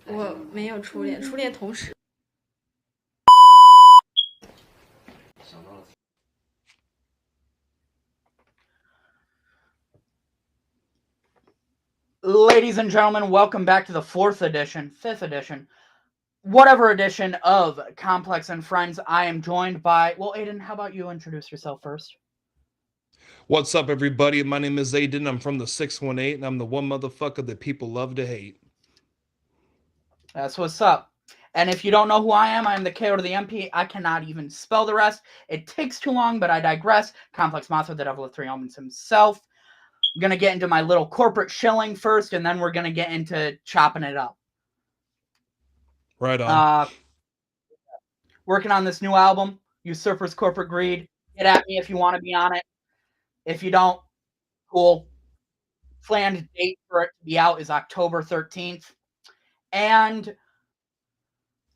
我没有初恋，初恋同时。Ladies and gentlemen, welcome back to the 4th edition, 5th edition, whatever edition of Komplex and Friends. I am joined by, well, Aydan, how about you introduce yourself first? What's up, everybody? My name is Aydan. I'm from the 618, and I'm the one motherfucker that people love to hate. That's what's up. And if you don't know who I am the KO to the MP. I cannot even spell the rest. It takes too long, but I digress. Komplex Monster, the devil of three elements himself. I'm going to get into my little corporate shilling first, and then we're going to get into chopping it up. Right on. Working on this new album, Usurper's Corporate Greed. Get at me if you want to be on it. If you don't, cool. Planned date for it to be out is October 13th. And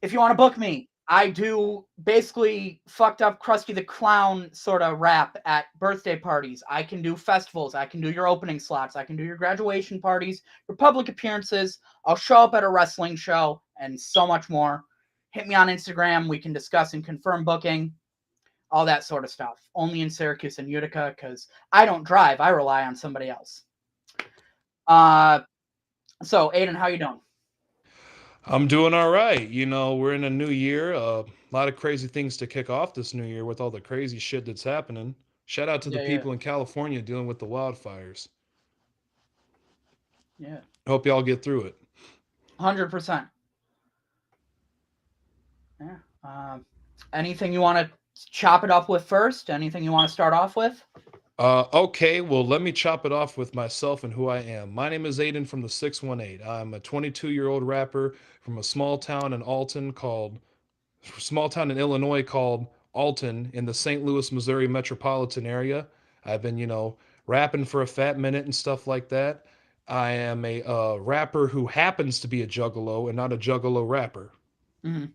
if you want to book me, I do basically fucked up Krusty the Clown sort of rap at birthday parties. I can do festivals. I can do your opening slots. I can do your graduation parties, your public appearances. I'll show up at a wrestling show and so much more. Hit me on Instagram. We can discuss and confirm booking. All that sort of stuff. Only in Syracuse and Utica because I don't drive. I rely on somebody else. So, Aydan, how you doing? I'm doing all right. You know, we're in a new year. A lot of crazy things to kick off this new year with all the crazy shit that's happening. Shout out to the people in California dealing with the wildfires. Yeah. Hope y'all get through it. 100%. Yeah. Anything you want to chop it up with first? Anything you want to start off with? Okay, well, let me chop it off with myself and who I am. My name is Aydan from the 618. I'm a 22-year-old rapper from a small town in Illinois called Alton in the St. Louis, Missouri metropolitan area. I've been, rapping for a fat minute and stuff like that. I am a rapper who happens to be a juggalo and not a juggalo rapper. Mm-hmm.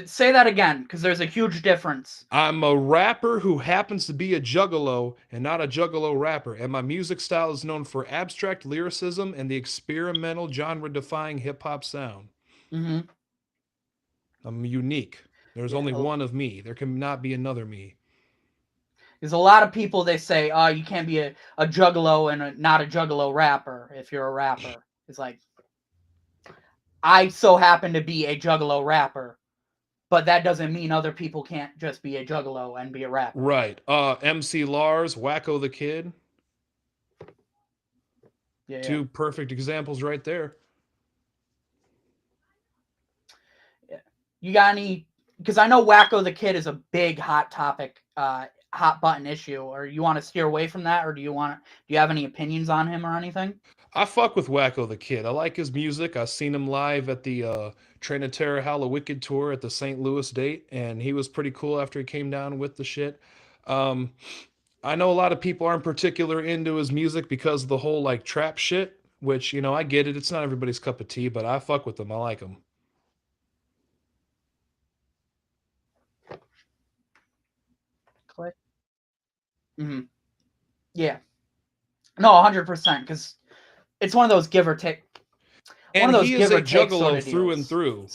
Say that again, because there's a huge difference. I'm a rapper who happens to be a juggalo and not a juggalo rapper, and my music style is known for abstract lyricism and the experimental genre-defying hip-hop sound. Mm-hmm. I'm unique. There's only one of me. There cannot be another me. There's a lot of people, they say, oh, you can't be a juggalo and not a juggalo rapper if you're a rapper. It's like, I so happen to be a juggalo rapper. But that doesn't mean other people can't just be a juggalo and be a rapper. Right. MC Lars, Wacko the Kid. Yeah. Two perfect examples right there. Yeah. You got any? Because I know Wacko the Kid is a big hot topic, hot button issue. Or you want to steer away from that, or do you have any opinions on him or anything? I fuck with Wacko the Kid. I like his music. I've seen him live at the Train of Terror Halla Wicked tour at the St. Louis date, and he was pretty cool after he came down with the shit. I know a lot of people aren't particular into his music because of the whole like trap shit, which, I get it. It's not everybody's cup of tea, but I fuck with him. I like him. Click. Mm-hmm. Yeah. No, 100%, because it's one of those give or take. And he is a juggalo through and through.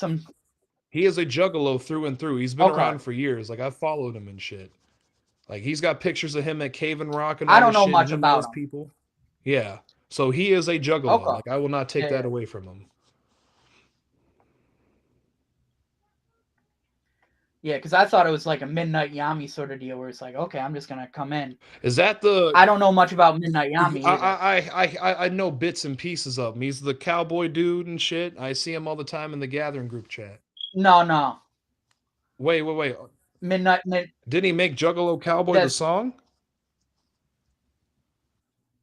He is a juggalo through and through. He's been around for years. Like, I've followed him and shit. Like, he's got pictures of him at Cave and Rock and all I don't know shit, much about him. People. Yeah. So he is a juggalo. Like, I will not take that away from him. Yeah, because I thought it was like a Midnight Yami sort of deal where it's like, okay, I'm just gonna come in. Is that the? I don't know much about Midnight Yami. I know bits and pieces of him. He's the cowboy dude and shit. I see him all the time in the Gathering group chat. No. Wait. Didn't he make Juggalo Cowboy the song?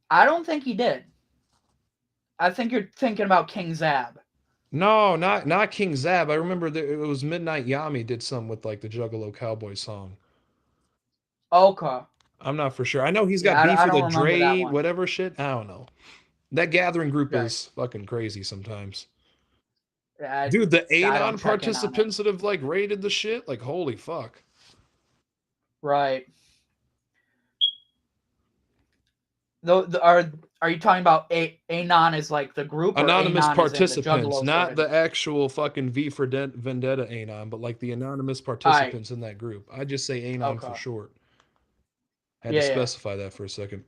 I don't think he did. I think you're thinking about King Zab. No, not King Zab. I remember it was Midnight Yami did some with like the Juggalo Cowboy song. Okay. I'm not for sure. I know he's got beef with a Dre, whatever shit. I don't know. That Gathering group is fucking crazy sometimes. Dude, the Aydan participants that have like raided the shit, like holy fuck. Right. Are you talking about Anon is like the group, or Anonymous Anon is in the participants, Juggalo sort not of? the actual fucking V for Vendetta Anon, but like the anonymous participants in that group. I just say Anon for Okay. short. Had to Yeah, yeah. specify that for a second.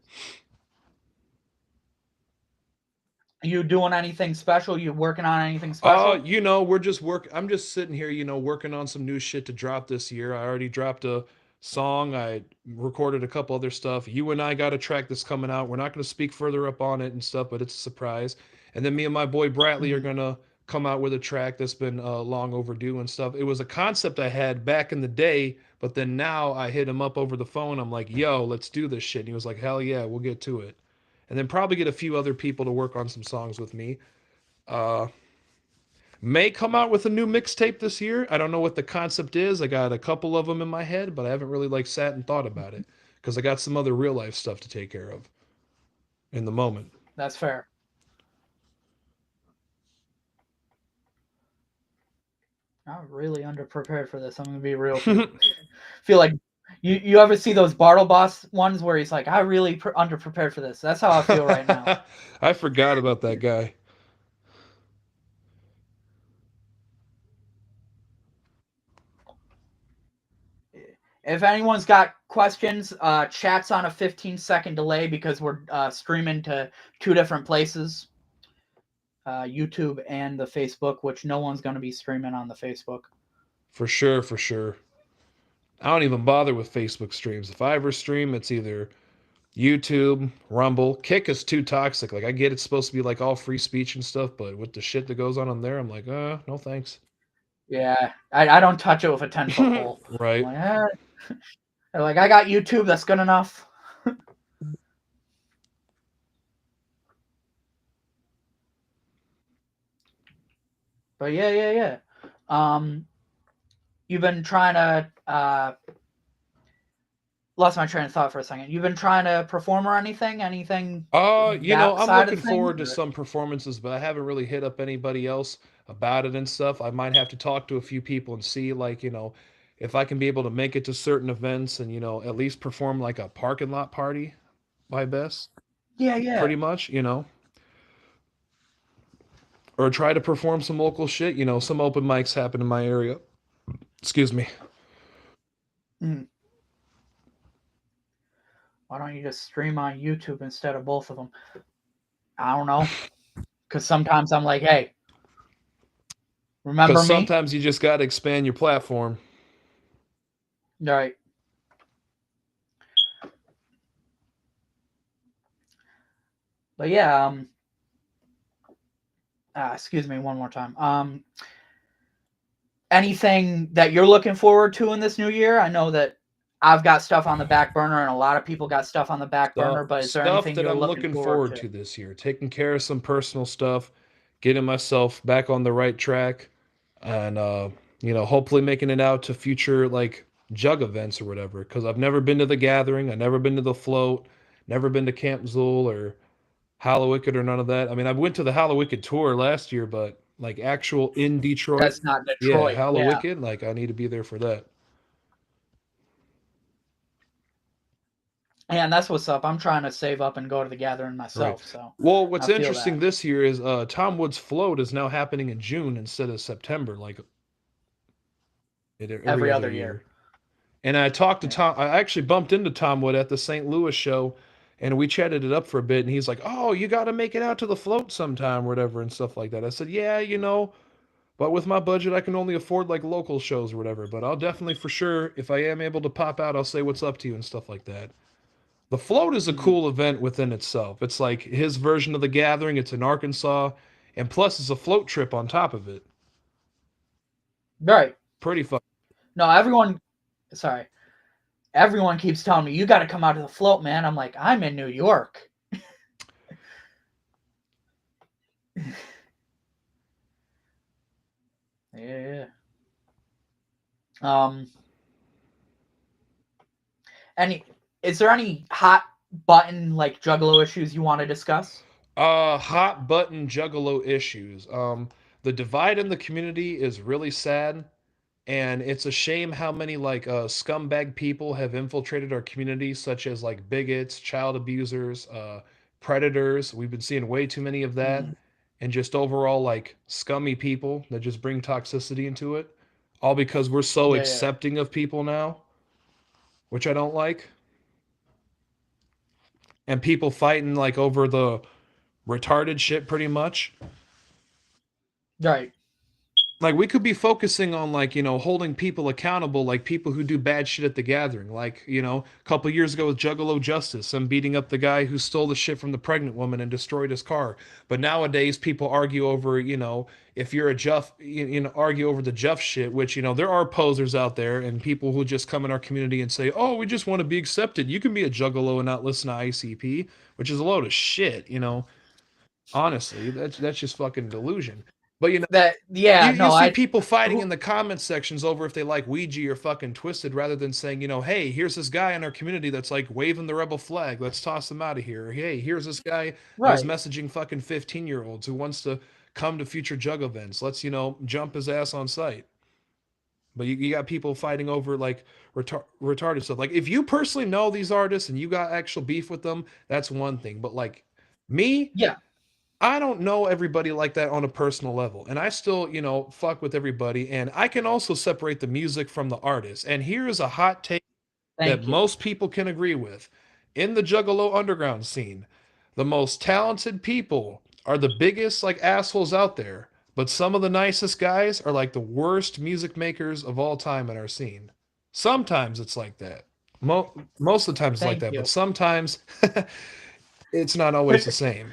You doing anything special? You working on anything special? We're just I'm just sitting here, working on some new shit to drop this year. I already dropped a song. I recorded a couple other stuff. You and I got a track that's coming out. We're not going to speak further up on it and stuff, but it's a surprise. And then me and my boy Bradley are going to come out with a track that's been long overdue and stuff. It was a concept I had back in the day, but then now I hit him up over the phone. I'm like, yo, let's do this shit. And he was like, hell yeah, we'll get to it. And then probably get a few other people to work on some songs with me. May come out with a new mixtape this year. I don't know what the concept is. I got a couple of them in my head, but I haven't really like sat and thought about it because I got some other real life stuff to take care of in the moment. That's fair. I'm really underprepared for this. I'm gonna be real. Feel like you ever see those Bartle Boss ones where he's like, I really underprepared for this. That's how I feel right now. I forgot about that guy. If anyone's got questions, chat's on a 15-second delay because we're streaming to 2 different places, YouTube and the Facebook, which no one's going to be streaming on the Facebook. For sure, for sure. I don't even bother with Facebook streams. If I ever stream, it's either YouTube, Rumble. Kick is too toxic. Like, I get it's supposed to be like all free speech and stuff, but with the shit that goes on there, I'm like, no thanks. Yeah, I don't touch it with a 10-foot pole. Right. They're like, I got YouTube, that's good enough. But yeah. You've been trying to lost my train of thought for a second. You've been trying to perform or anything? I'm looking forward to some performances, but I haven't really hit up anybody else about it and stuff. I might have to talk to a few people and see, like, if I can be able to make it to certain events and, at least perform like a parking lot party, my best. Yeah. Pretty much, Or try to perform some local shit, some open mics happen in my area. Excuse me. Mm. Why don't you just stream on YouTube instead of both of them? I don't know. Because sometimes I'm like, hey, remember me? Sometimes you just got to expand your platform. Right. But yeah, excuse me one more time. Anything that you're looking forward to in this new year? I know that I've got stuff on the back burner, and a lot of people got stuff on the back burner. But is there anything that you're I'm looking forward to this year? Taking care of some personal stuff, getting myself back on the right track, and hopefully making it out to future like jug events or whatever. Because I've never been to the Gathering, I've never been to the Float, never been to Camp Zool or Hallowicked or none of that. I mean, I went to the Hallowicked tour last year, but like actual in Detroit. That's not Detroit. Yeah, Hallowicked. Like I need to be there for that. Yeah, and that's what's up. I'm trying to save up and go to the Gathering myself. Right. So, well, what's interesting this year is Tom Wood's Float is now happening in June instead of September, like every other year. And I talked to Tom. I actually bumped into Tom Wood at the St. Louis show, and we chatted it up for a bit. And he's like, "Oh, you got to make it out to the Float sometime, or whatever, and stuff like that." I said, "Yeah, but with my budget, I can only afford like local shows or whatever. But I'll definitely, for sure, if I am able to pop out, I'll say what's up to you and stuff like that." The Float is a cool event within itself. It's like his version of the Gathering. It's in Arkansas, and plus it's a float trip on top of it. Right. Pretty fun. No, everyone keeps telling me, you got to come out to the Float, man. I'm like, I'm in New York. Yeah. Is there any hot button like Juggalo issues you want to discuss? Hot button Juggalo issues. The divide in the community is really sad. And it's a shame how many like scumbag people have infiltrated our community, such as like bigots, child abusers, predators. We've been seeing way too many of that, and just overall like scummy people that just bring toxicity into it, all because we're so Yeah, yeah. accepting of people now, which I don't like. And people fighting like over the retarded shit pretty much. Right. Like we could be focusing on like, holding people accountable, like people who do bad shit at the gathering. Like, a couple years ago with Juggalo Justice, and beating up the guy who stole the shit from the pregnant woman and destroyed his car. But nowadays people argue over, if you're a Juff, argue over the Juff shit, which, there are posers out there and people who just come in our community and say, "Oh, we just want to be accepted. You can be a Juggalo and not listen to ICP," which is a load of shit. Honestly, that's just fucking delusion. But That yeah, you no, see I people fighting in the comment sections over if they like Ouija or fucking Twisted, rather than saying, hey, here's this guy in our community that's like waving the rebel flag. Let's toss him out of here. Or, hey, here's this guy that was right. messaging fucking 15-year-olds who wants to come to future Jug events. Let's, jump his ass on sight. But you got people fighting over like retarded stuff. Like if you personally know these artists and you got actual beef with them, that's one thing. But like me, Yeah. I don't know everybody like that on a personal level. And I still, fuck with everybody. And I can also separate the music from the artist. And here is a hot take that Thank you. most people can agree with. In the Juggalo underground scene, the most talented people are the biggest like assholes out there. But some of the nicest guys are like the worst music makers of all time in our scene. Sometimes it's like that. Most of the times it's like Thank that. But you. sometimes it's not always the same.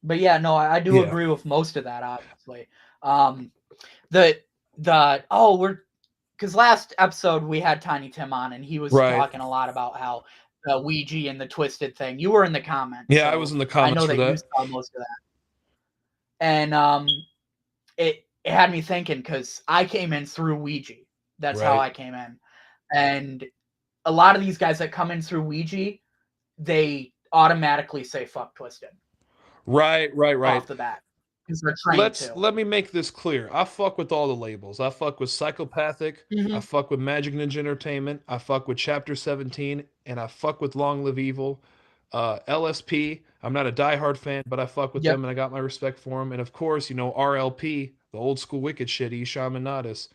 But yeah, no, I do Yeah. agree with most of that, obviously. Um, the oh, we're because last episode we had Tiny Tim on, and he was Right. talking a lot about how the Ouija and the Twisted thing. You were in the comments. Yeah, I so was in the I comments know for that you that. saw most of that. And it had me thinking because I came in through Ouija. That's how Right. I came in, and a lot of these guys that come in through Ouija, they automatically say "fuck Twisted" Right. off the bat because they're trained to. Let me make this clear. I fuck with all the labels. I fuck with Psychopathic. I fuck with Magic Ninja Entertainment. I fuck with Chapter 17, and I fuck with Long Live Evil. LSP. I'm not a diehard fan, but I fuck with Yep. them, and I got my respect for them. And of course, RLP, the old school wicked shit, Isham and Nadas.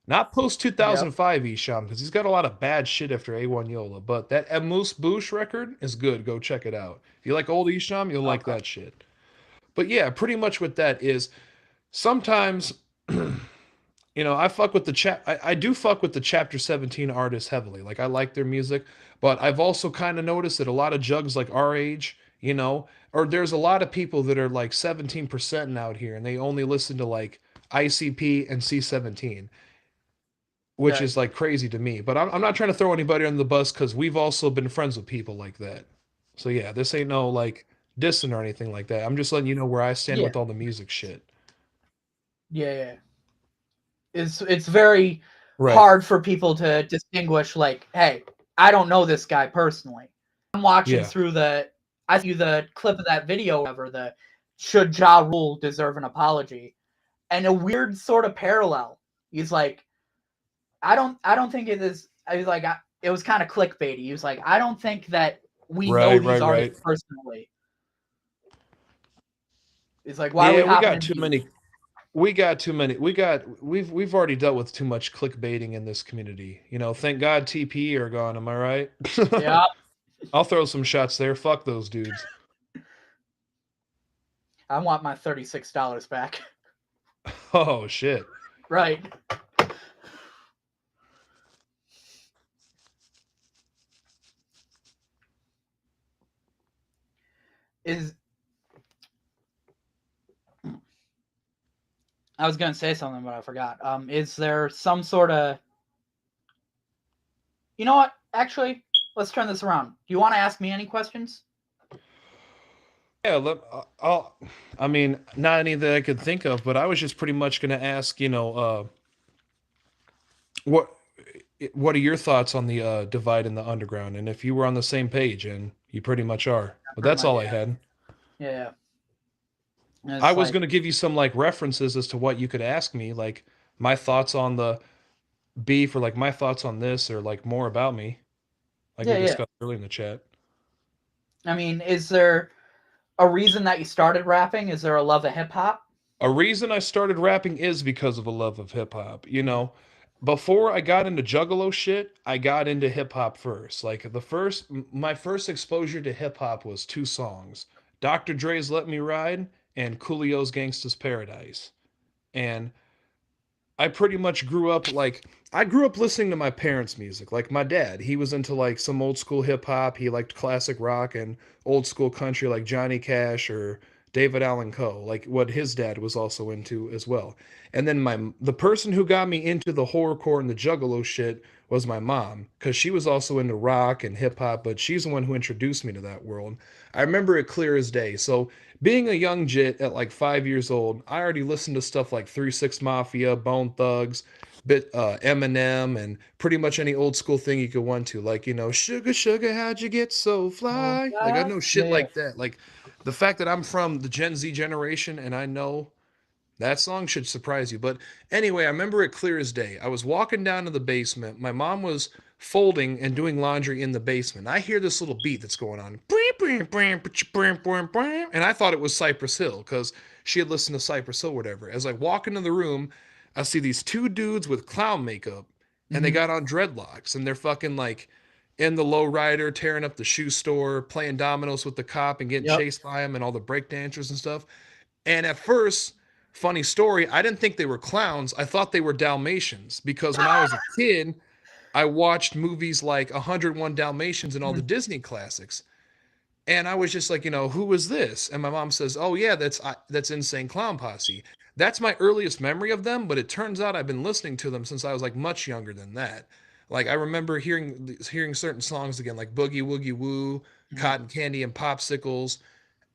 Not post Yep. 2005 Isham, because he's got a lot of bad shit after A1 Yola. But that Emus Boosh record is good. Go check it out. If you like old Isham, you'll like Okay. that shit. But yeah, pretty much what that is. Sometimes, I fuck with I do fuck with the Chapter 17 artists heavily. Like I like their music, but I've also kind of noticed that a lot of jugs like our age, or there's a lot of people that are like 17% out here and they only listen to like ICP and C17, which Right. is like crazy to me. But I'm not trying to throw anybody under the bus because we've also been friends with people like that. So yeah, this ain't no like dissing or anything like that. I'm just letting you know where I stand Yeah. with all the music shit. Yeah. It's very Right. hard for people to distinguish. Like, hey, I don't know this guy personally. I'm watching Yeah. through I see the clip of that video, whatever, the should Ja Rule deserve an apology, and a weird sort of parallel. He's like, I don't think it is. I was like, it was kind of clickbaity. He was like, I don't think that we know these artists personally. It's like, why are we Yeah, hopping into these? we got too many. We've already dealt with too much clickbaiting in this community. Thank God TP are gone, am I right? Yeah. I'll throw some shots there. Fuck those dudes. I want my $36 back. Oh shit. Right. I was gonna say something, but I forgot. Is there some sort of? You know what? Actually, let's turn this around. Do you want to ask me any questions? Yeah, I mean, not any that I could think of, but I was just pretty much gonna ask, what what are your thoughts on the divide in the underground, and if you were on the same page, and you pretty much are. But that's all I had. Yeah. I was going to give you some like references as to what you could ask me, like my thoughts on the beef or like my thoughts on this or like more about me, like we discussed earlier in the chat. I mean, is there a reason that you started rapping? Is there a love of hip hop? A reason I started rapping is because of a love of hip hop. You know, before I got into Juggalo shit, I got into hip hop first. Like my first exposure to hip hop was two songs: Dr. Dre's "Let Me Ride" and Coolio's "Gangsta's Paradise." And I pretty much I grew up listening to my parents' music. Like my dad, he was into like some old school hip hop. He liked classic rock and old school country like Johnny Cash or David Allan Coe, like what his dad was also into as well. And then the person who got me into the horrorcore and the Juggalo shit was my mom, because she was also into rock and hip hop, but she's the one who introduced me to that world. I remember it clear as day. So being a young jit at like 5 years old, I already listened to stuff like 3 6 Mafia, Bone Thugs, Eminem, and pretty much any old school thing you could want to. Like, you know, Sugar Sugar, how'd you get so fly? Like I know shit like that. Like the fact that I'm from the Gen Z generation and I know that song should surprise you. But anyway, I remember it clear as day. I was walking down to the basement. My mom was folding and doing laundry in the basement. I hear this little beat that's going on. And I thought it was Cypress Hill because she had listened to Cypress Hill or whatever. As I walk into the room, I see these two dudes with clown makeup and they got on dreadlocks and they're fucking like in the lowrider, tearing up the shoe store, playing dominoes with the cop and getting chased by him and all the breakdancers and stuff. And at first, funny story, I didn't think they were clowns. I thought they were Dalmatians because when I was a kid, I watched movies like 101 Dalmatians and all the Disney classics. And I was just like, you know, who is this? And my mom says, "Oh yeah, that's Insane Clown Posse." That's my earliest memory of them, but it turns out I've been listening to them since I was like much younger than that. Like I remember hearing certain songs again, like Boogie Woogie Woo, Cotton Candy and Popsicles.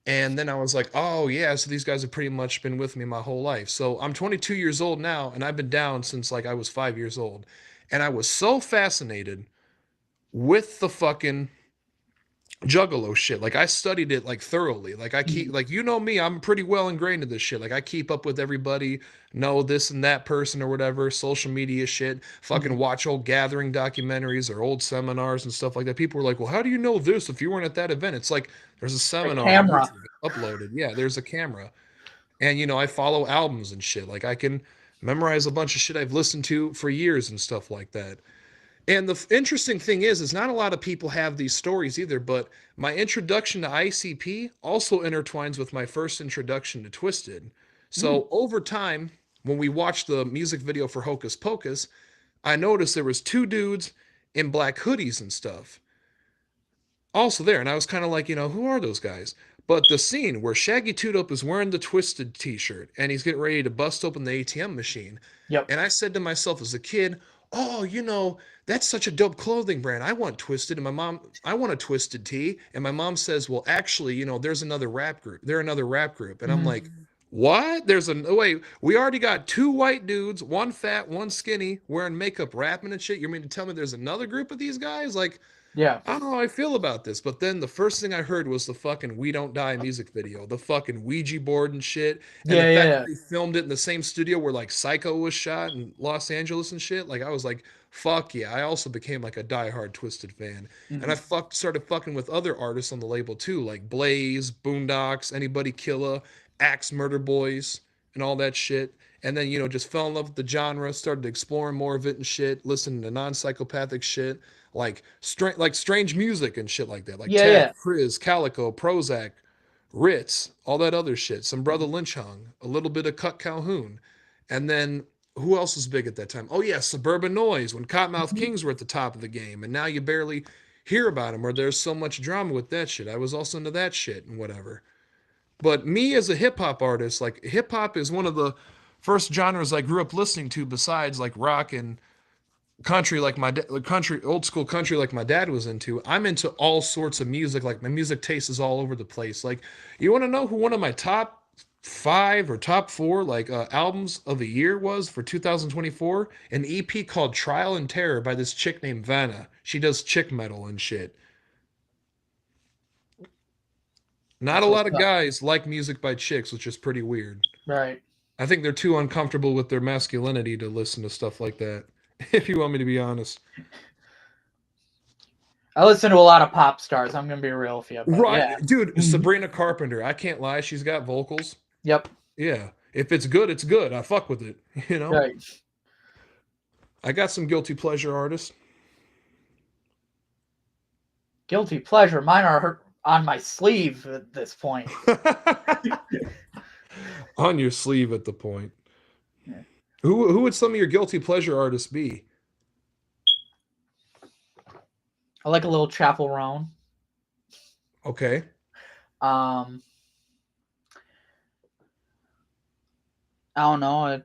And then I was like, oh, yeah, so these guys have pretty much been with me my whole life. So I'm 22 years old now, and I've been down since like I was 5 years old. And I was so fascinated with the fucking Juggalo shit. Like I studied it like thoroughly. Like I keep like you know me, I'm pretty well ingrained in this shit. Like I keep up with everybody, know this and that person or whatever, social media shit, fucking watch old gathering documentaries or old seminars and stuff like that. People were like, "Well, how do you know this if you weren't at that event?" It's like there's a seminar on YouTube uploaded. Yeah, there's a camera. And you know, I follow albums and shit. Like I can memorize a bunch of shit I've listened to for years and stuff like that. And the interesting thing is not a lot of people have these stories either, but my introduction to ICP also intertwines with my first introduction to Twisted. So over time, when we watched the music video for Hocus Pocus, I noticed there was two dudes in black hoodies and stuff also there. And I was kind of like, you know, who are those guys? But the scene where Shaggy Two Dope is wearing the Twisted t-shirt and he's getting ready to bust open the ATM machine. And I said to myself as a kid, oh, you know, that's such a dope clothing brand. I want Twisted. And my mom, I want a Twisted tee. And my mom says, well, actually, you know, there's another rap group. They're another rap group. And I'm like, what? Wait, we already got two white dudes, one fat, one skinny, wearing makeup, rapping and shit. You mean to tell me there's another group of these guys? Like, I don't know how I feel about this, but then the first thing I heard was the fucking "We Don't Die" music video, the fucking Ouija board and shit, and the fact that they filmed it in the same studio where like Psycho was shot in Los Angeles and shit. Like I was like, fuck yeah! I also became like a diehard Twisted fan, and I started fucking with other artists on the label too, like Blaze, Boondocks, Anybody Killa, Axe Murder Boys, and all that shit. And then you know just fell in love with the genre, started exploring more of it and shit, listening to non-psychopathic shit like strange music and shit like that, like Tab, Frizz, Calico, Prozac, Ritz, all that other shit. Some Brother Lynch Hung, a little bit of Cut Calhoun, and then who else was big at that time? Oh yeah, Suburban Noise when Cottonmouth Kings were at the top of the game, and now you barely hear about them or there's so much drama with that shit. I was also into that shit and whatever. But me as a hip hop artist, like hip hop is one of the first genres I grew up listening to besides like rock and country like country old school country like my dad was into. I'm into all sorts of music. Like my music taste is all over the place. Like you want to know who one of my top 5 or top 4 like albums of the year was for 2024? An EP called Trial and Terror by this chick named Vanna. She does chick metal and shit. Not a lot of guys like music by chicks, which is pretty weird. Right. I think they're too uncomfortable with their masculinity to listen to stuff like that, if you want me to be honest. I listen to a lot of pop stars. I'm going to be real with you. Right. Yeah. Dude, Sabrina Carpenter. I can't lie. She's got vocals. Yep. Yeah. If it's good, it's good. I fuck with it. You know? Right. I got some guilty pleasure artists. Guilty pleasure. Mine are on my sleeve at this point. On your sleeve at the point. Yeah. Who would some of your guilty pleasure artists be? I like a little Chapel Roan. Okay. I don't know.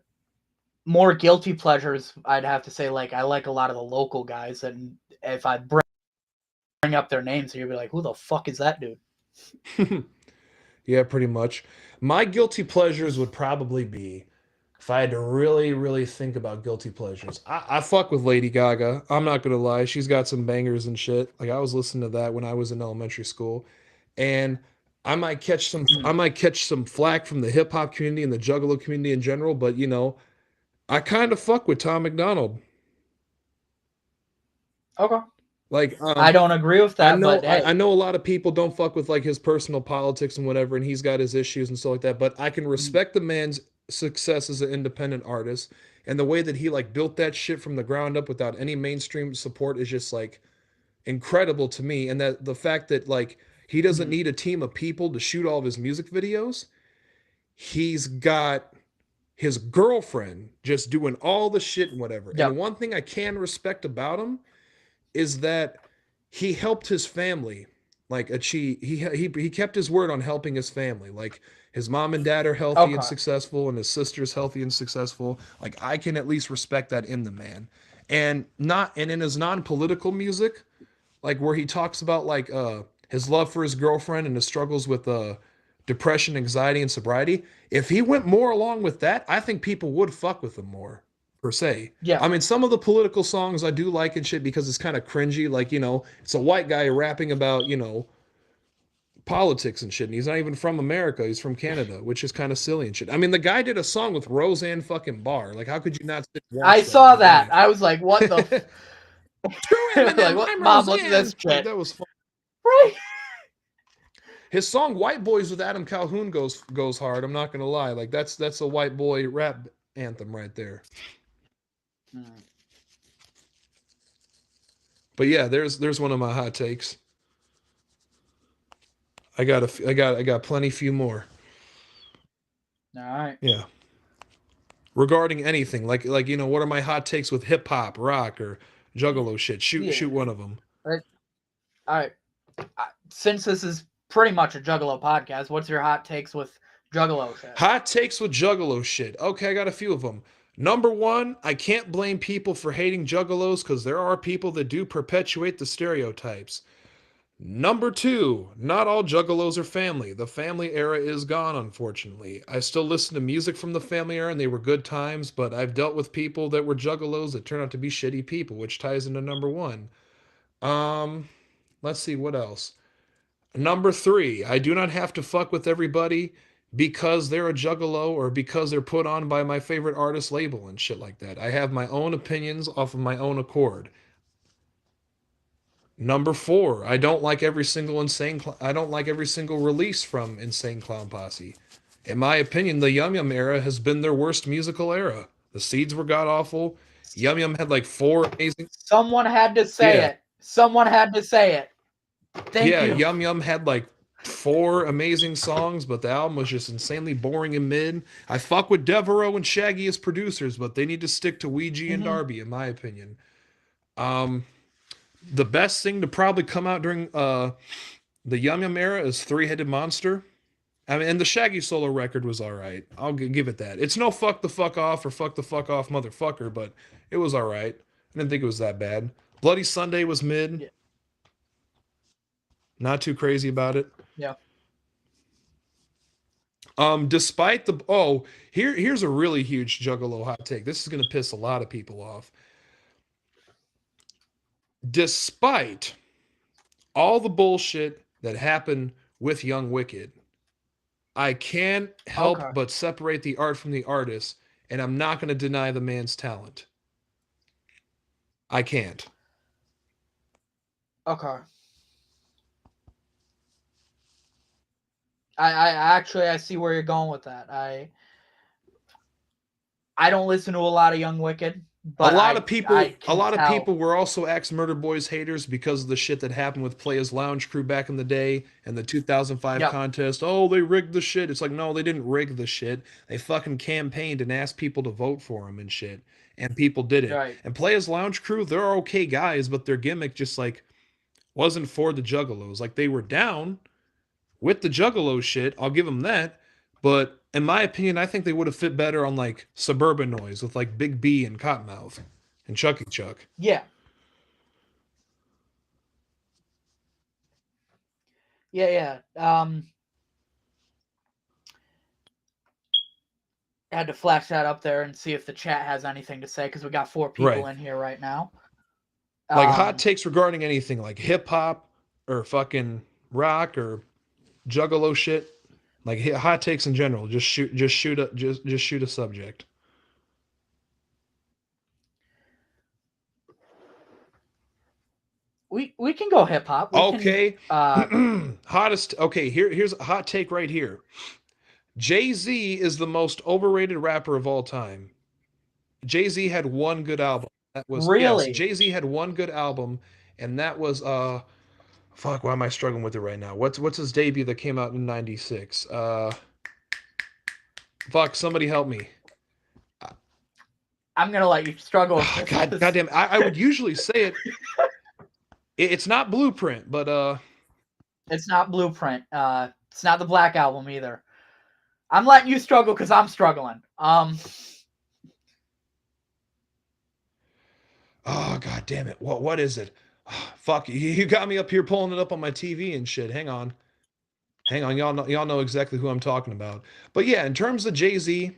More guilty pleasures, I'd have to say, like, I like a lot of the local guys, and if I bring up their names, you'll be like, who the fuck is that dude? Yeah, pretty much. My guilty pleasures would probably be, if I had to really, really think about guilty pleasures, I fuck with Lady Gaga. I'm not gonna lie. She's got some bangers and shit. Like I was listening to that when I was in elementary school. And I might catch some flack from the hip hop community and the Juggalo community in general, but you know, I kind of fuck with Tom McDonald. Okay. Like I don't agree with that. I know but hey. I know a lot of people don't fuck with like his personal politics and whatever, and he's got his issues and stuff like that. But I can respect the man's success as an independent artist, and the way that he like built that shit from the ground up without any mainstream support is just like incredible to me. And that the fact that like he doesn't need a team of people to shoot all of his music videos, he's got his girlfriend just doing all the shit and whatever. Yep. And one thing I can respect about him is that he helped his family like achieve he kept his word on helping his family. Like his mom and dad are healthy and successful, and his sister's healthy and successful. Like I can at least respect that in the man. And in his non-political music, like where he talks about like his love for his girlfriend and his struggles with depression, anxiety, and sobriety, if he went more along with that, I think people would fuck with him more, per se. Yeah. I mean, some of the political songs I do like and shit because it's kind of cringy. Like, you know, it's a white guy rapping about, you know, politics and shit. And he's not even from America. He's from Canada, which is kind of silly and shit. I mean, the guy did a song with Roseanne fucking Barr. Like, how could you not sit and watch I that? saw that. I was like, what the? Like, what? Mom, look at this shit. That was fun. Right. His song "White Boys" with Adam Calhoun goes hard. I'm not gonna lie. Like that's a white boy rap anthem right there. But yeah, there's one of my hot takes. I got plenty few more. All right. Yeah. Regarding anything, like you know, what are my hot takes with hip hop, rock, or Juggalo shit? Shoot one of them. Right. All right. Since this is pretty much a Juggalo podcast, what's your hot takes with Juggalo shit? Hot takes with Juggalo shit. Okay, I got a few of them. Number one, I can't blame people for hating Juggalos because there are people that do perpetuate the stereotypes. Number two, not all Juggalos are family. The family era is gone, unfortunately. I still listen to music from the family era and they were good times, but I've dealt with people that were Juggalos that turned out to be shitty people, which ties into number one. Let's see, what else? Number three, I do not have to fuck with everybody because they're a Juggalo or because they're put on by my favorite artist label and shit like that. I have my own opinions off of my own accord. Number four, I don't like every single release from Insane Clown Posse. In my opinion, the Yum Yum era has been their worst musical era. The Seeds were god awful. Yum Yum had like 4 amazing. Someone had to say it. Someone had to say it. Thank you. Yum Yum had like 4 amazing songs, but the album was just insanely boring and mid. I fuck with Devereaux and Shaggy as producers, but they need to stick to Ouija and Darby, in my opinion. The best thing to probably come out during the Yum Yum era is Three-Headed Monster. I mean, and the Shaggy solo record was all right. I'll give it that. It's no Fuck the Fuck Off or Fuck the Fuck Off Motherfucker, but it was all right. I didn't think it was that bad. Bloody Sunday was mid. Yeah. Not too crazy about it. Yeah. Despite here's a really huge Juggalo hot take. This is gonna piss a lot of people off. Despite all the bullshit that happened with Young Wicked. I can't help Okay. but separate the art from the artist, and I'm not going to deny the man's talent. I can't. Okay. I actually I see where you're going with that. I don't listen to a lot of Young Wicked, but a lot of I people a can lot of tell. people were also Axe Murder Boys haters because of the shit that happened with Players Lounge Crew back in the day and the 2005 Yep. contest. Oh, they rigged the shit. It's like, no, they didn't rig the shit. They fucking campaigned and asked people to vote for them and shit. And people did it. Right. And Players Lounge Crew, they're okay guys, but their gimmick just like wasn't for the Juggalos. Like they were down with the Juggalo shit. I'll give them that. But in my opinion, I think they would have fit better on like Suburban Noise with like Big B and Cottonmouth and Chucky Chuck. Yeah. Yeah. I had to flash that up there and see if the chat has anything to say because we got 4 people Right. in here right now. Like hot takes regarding anything like hip hop or fucking rock or Juggalo shit. Like hot takes in general. Just shoot a subject. We can go hip hop. Okay. Hottest. Okay, here's a hot take right here. Jay-Z is the most overrated rapper of all time. Jay-Z had one good album. That was Really? Yes, Jay-Z had one good album, and that was fuck, why am I struggling with it right now? What's his debut that came out in 96? Fuck, somebody help me. I'm gonna let you struggle with this. Goddamn, I would usually say it. It's not Blueprint, but it's not Blueprint. It's not the Black Album either. I'm letting you struggle because I'm struggling. Oh god damn it! What is it? Oh, fuck you got me up here pulling it up on my TV and shit. Hang on, y'all know exactly who I'm talking about. But yeah, in terms of Jay-Z,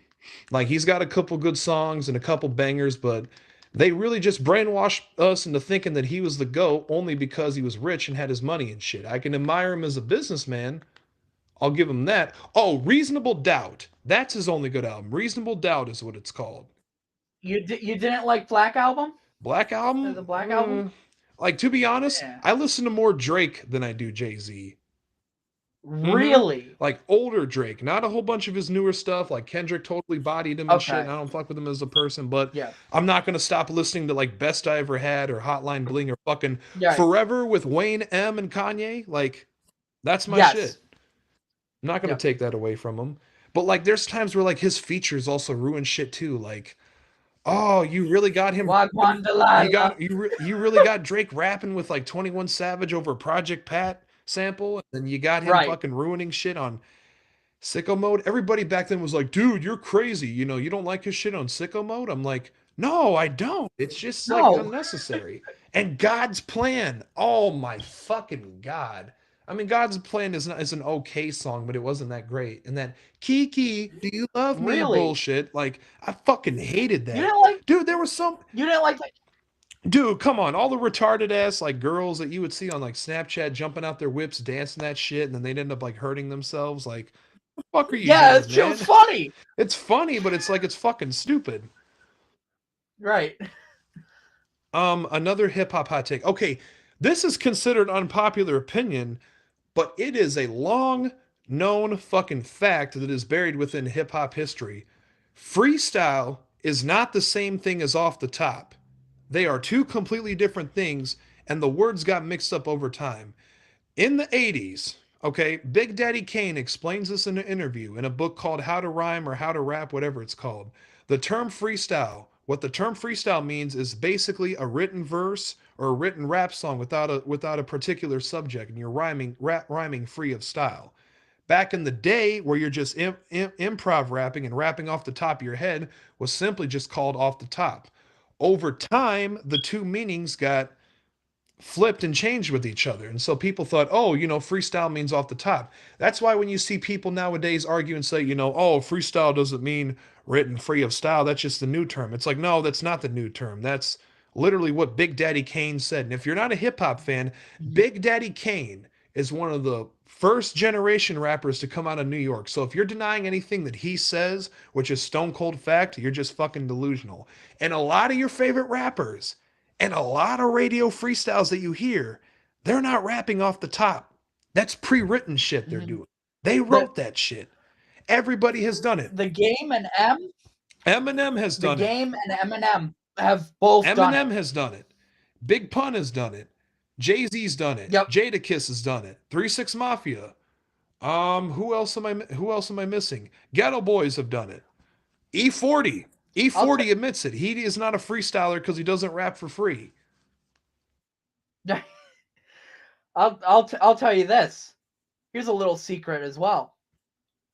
like he's got a couple good songs and a couple bangers, but they really just brainwashed us into thinking that he was the GOAT only because he was rich and had his money and shit. I can admire him as a businessman. I'll give him that. Oh, Reasonable Doubt. That's his only good album. Reasonable Doubt is what it's called. You didn't like Black Album? Black Album? The Black Album? Like, to be honest, Yeah. I listen to more Drake than I do Jay-Z. Really? Like older Drake, not a whole bunch of his newer stuff. Like Kendrick totally bodied him and shit. And I don't fuck with him as a person, but Yeah. I'm not gonna stop listening to like Best I Ever Had or Hotline Bling or fucking Yeah. Forever with Wayne M and Kanye. Like, that's my Yes. shit. I'm not gonna take that away from him. But like, there's times where like his features also ruin shit too. Like, oh, you really got him. You really got Drake rapping with like 21 Savage over Project Pat sample, and then you got him fucking ruining shit on Sicko Mode. Everybody back then was like, dude, you're crazy. You know, you don't like his shit on Sicko Mode? I'm like, no, I don't. It's just like unnecessary. And God's Plan. Oh my fucking God. I mean, God's Plan is an okay song, but it wasn't that great. And that Kiki, do you love me bullshit? Like, I fucking hated that. You didn't like, dude, there was some. You didn't like that. Dude, come on. All the retarded ass like girls that you would see on like Snapchat jumping out their whips, dancing that shit, and then they'd end up like hurting themselves. Like, what the fuck are you doing, that shit's funny. It's funny, but it's like it's fucking stupid. Right. Another hip hop hot take. Okay, this is considered unpopular opinion, but it is a long known fucking fact that is buried within hip hop history. Freestyle is not the same thing as off the top. They are two completely different things, and the words got mixed up over time. In the 80s, okay, Big Daddy Kane explains this in an interview in a book called How to Rhyme or How to Rap, whatever it's called. The term freestyle, what the term freestyle means is basically a written verse or a written rap song without a particular subject, and you're rhyming free of style. Back in the day, where you're just improv rapping and rapping off the top of your head, was simply just called off the top. Over time, the two meanings got flipped and changed with each other. And so people thought, oh, you know, freestyle means off the top. That's why when you see people nowadays argue and say, you know, oh, freestyle doesn't mean written free of style. That's just the new term. It's like, no, that's not the new term. That's literally what Big Daddy Kane said. And if you're not a hip hop fan, Big Daddy Kane is one of the first generation rappers to come out of New York. So if you're denying anything that he says, which is stone cold fact, you're just fucking delusional. And a lot of your favorite rappers and a lot of radio freestyles that you hear, they're not rapping off the top. That's pre-written shit they're doing. They wrote that shit. Everybody has done it. The Game and Eminem has the done it. Game and Eminem have both done Eminem it. has done it. Big Pun has done it. Jay-Z's done it. Yep. Jadakiss has done it. 3-6 Mafia. Who else am I missing? Ghetto Boys have done it. E40. E40 admits it. He is not a freestyler because he doesn't rap for free. I'll tell you this. Here's a little secret as well.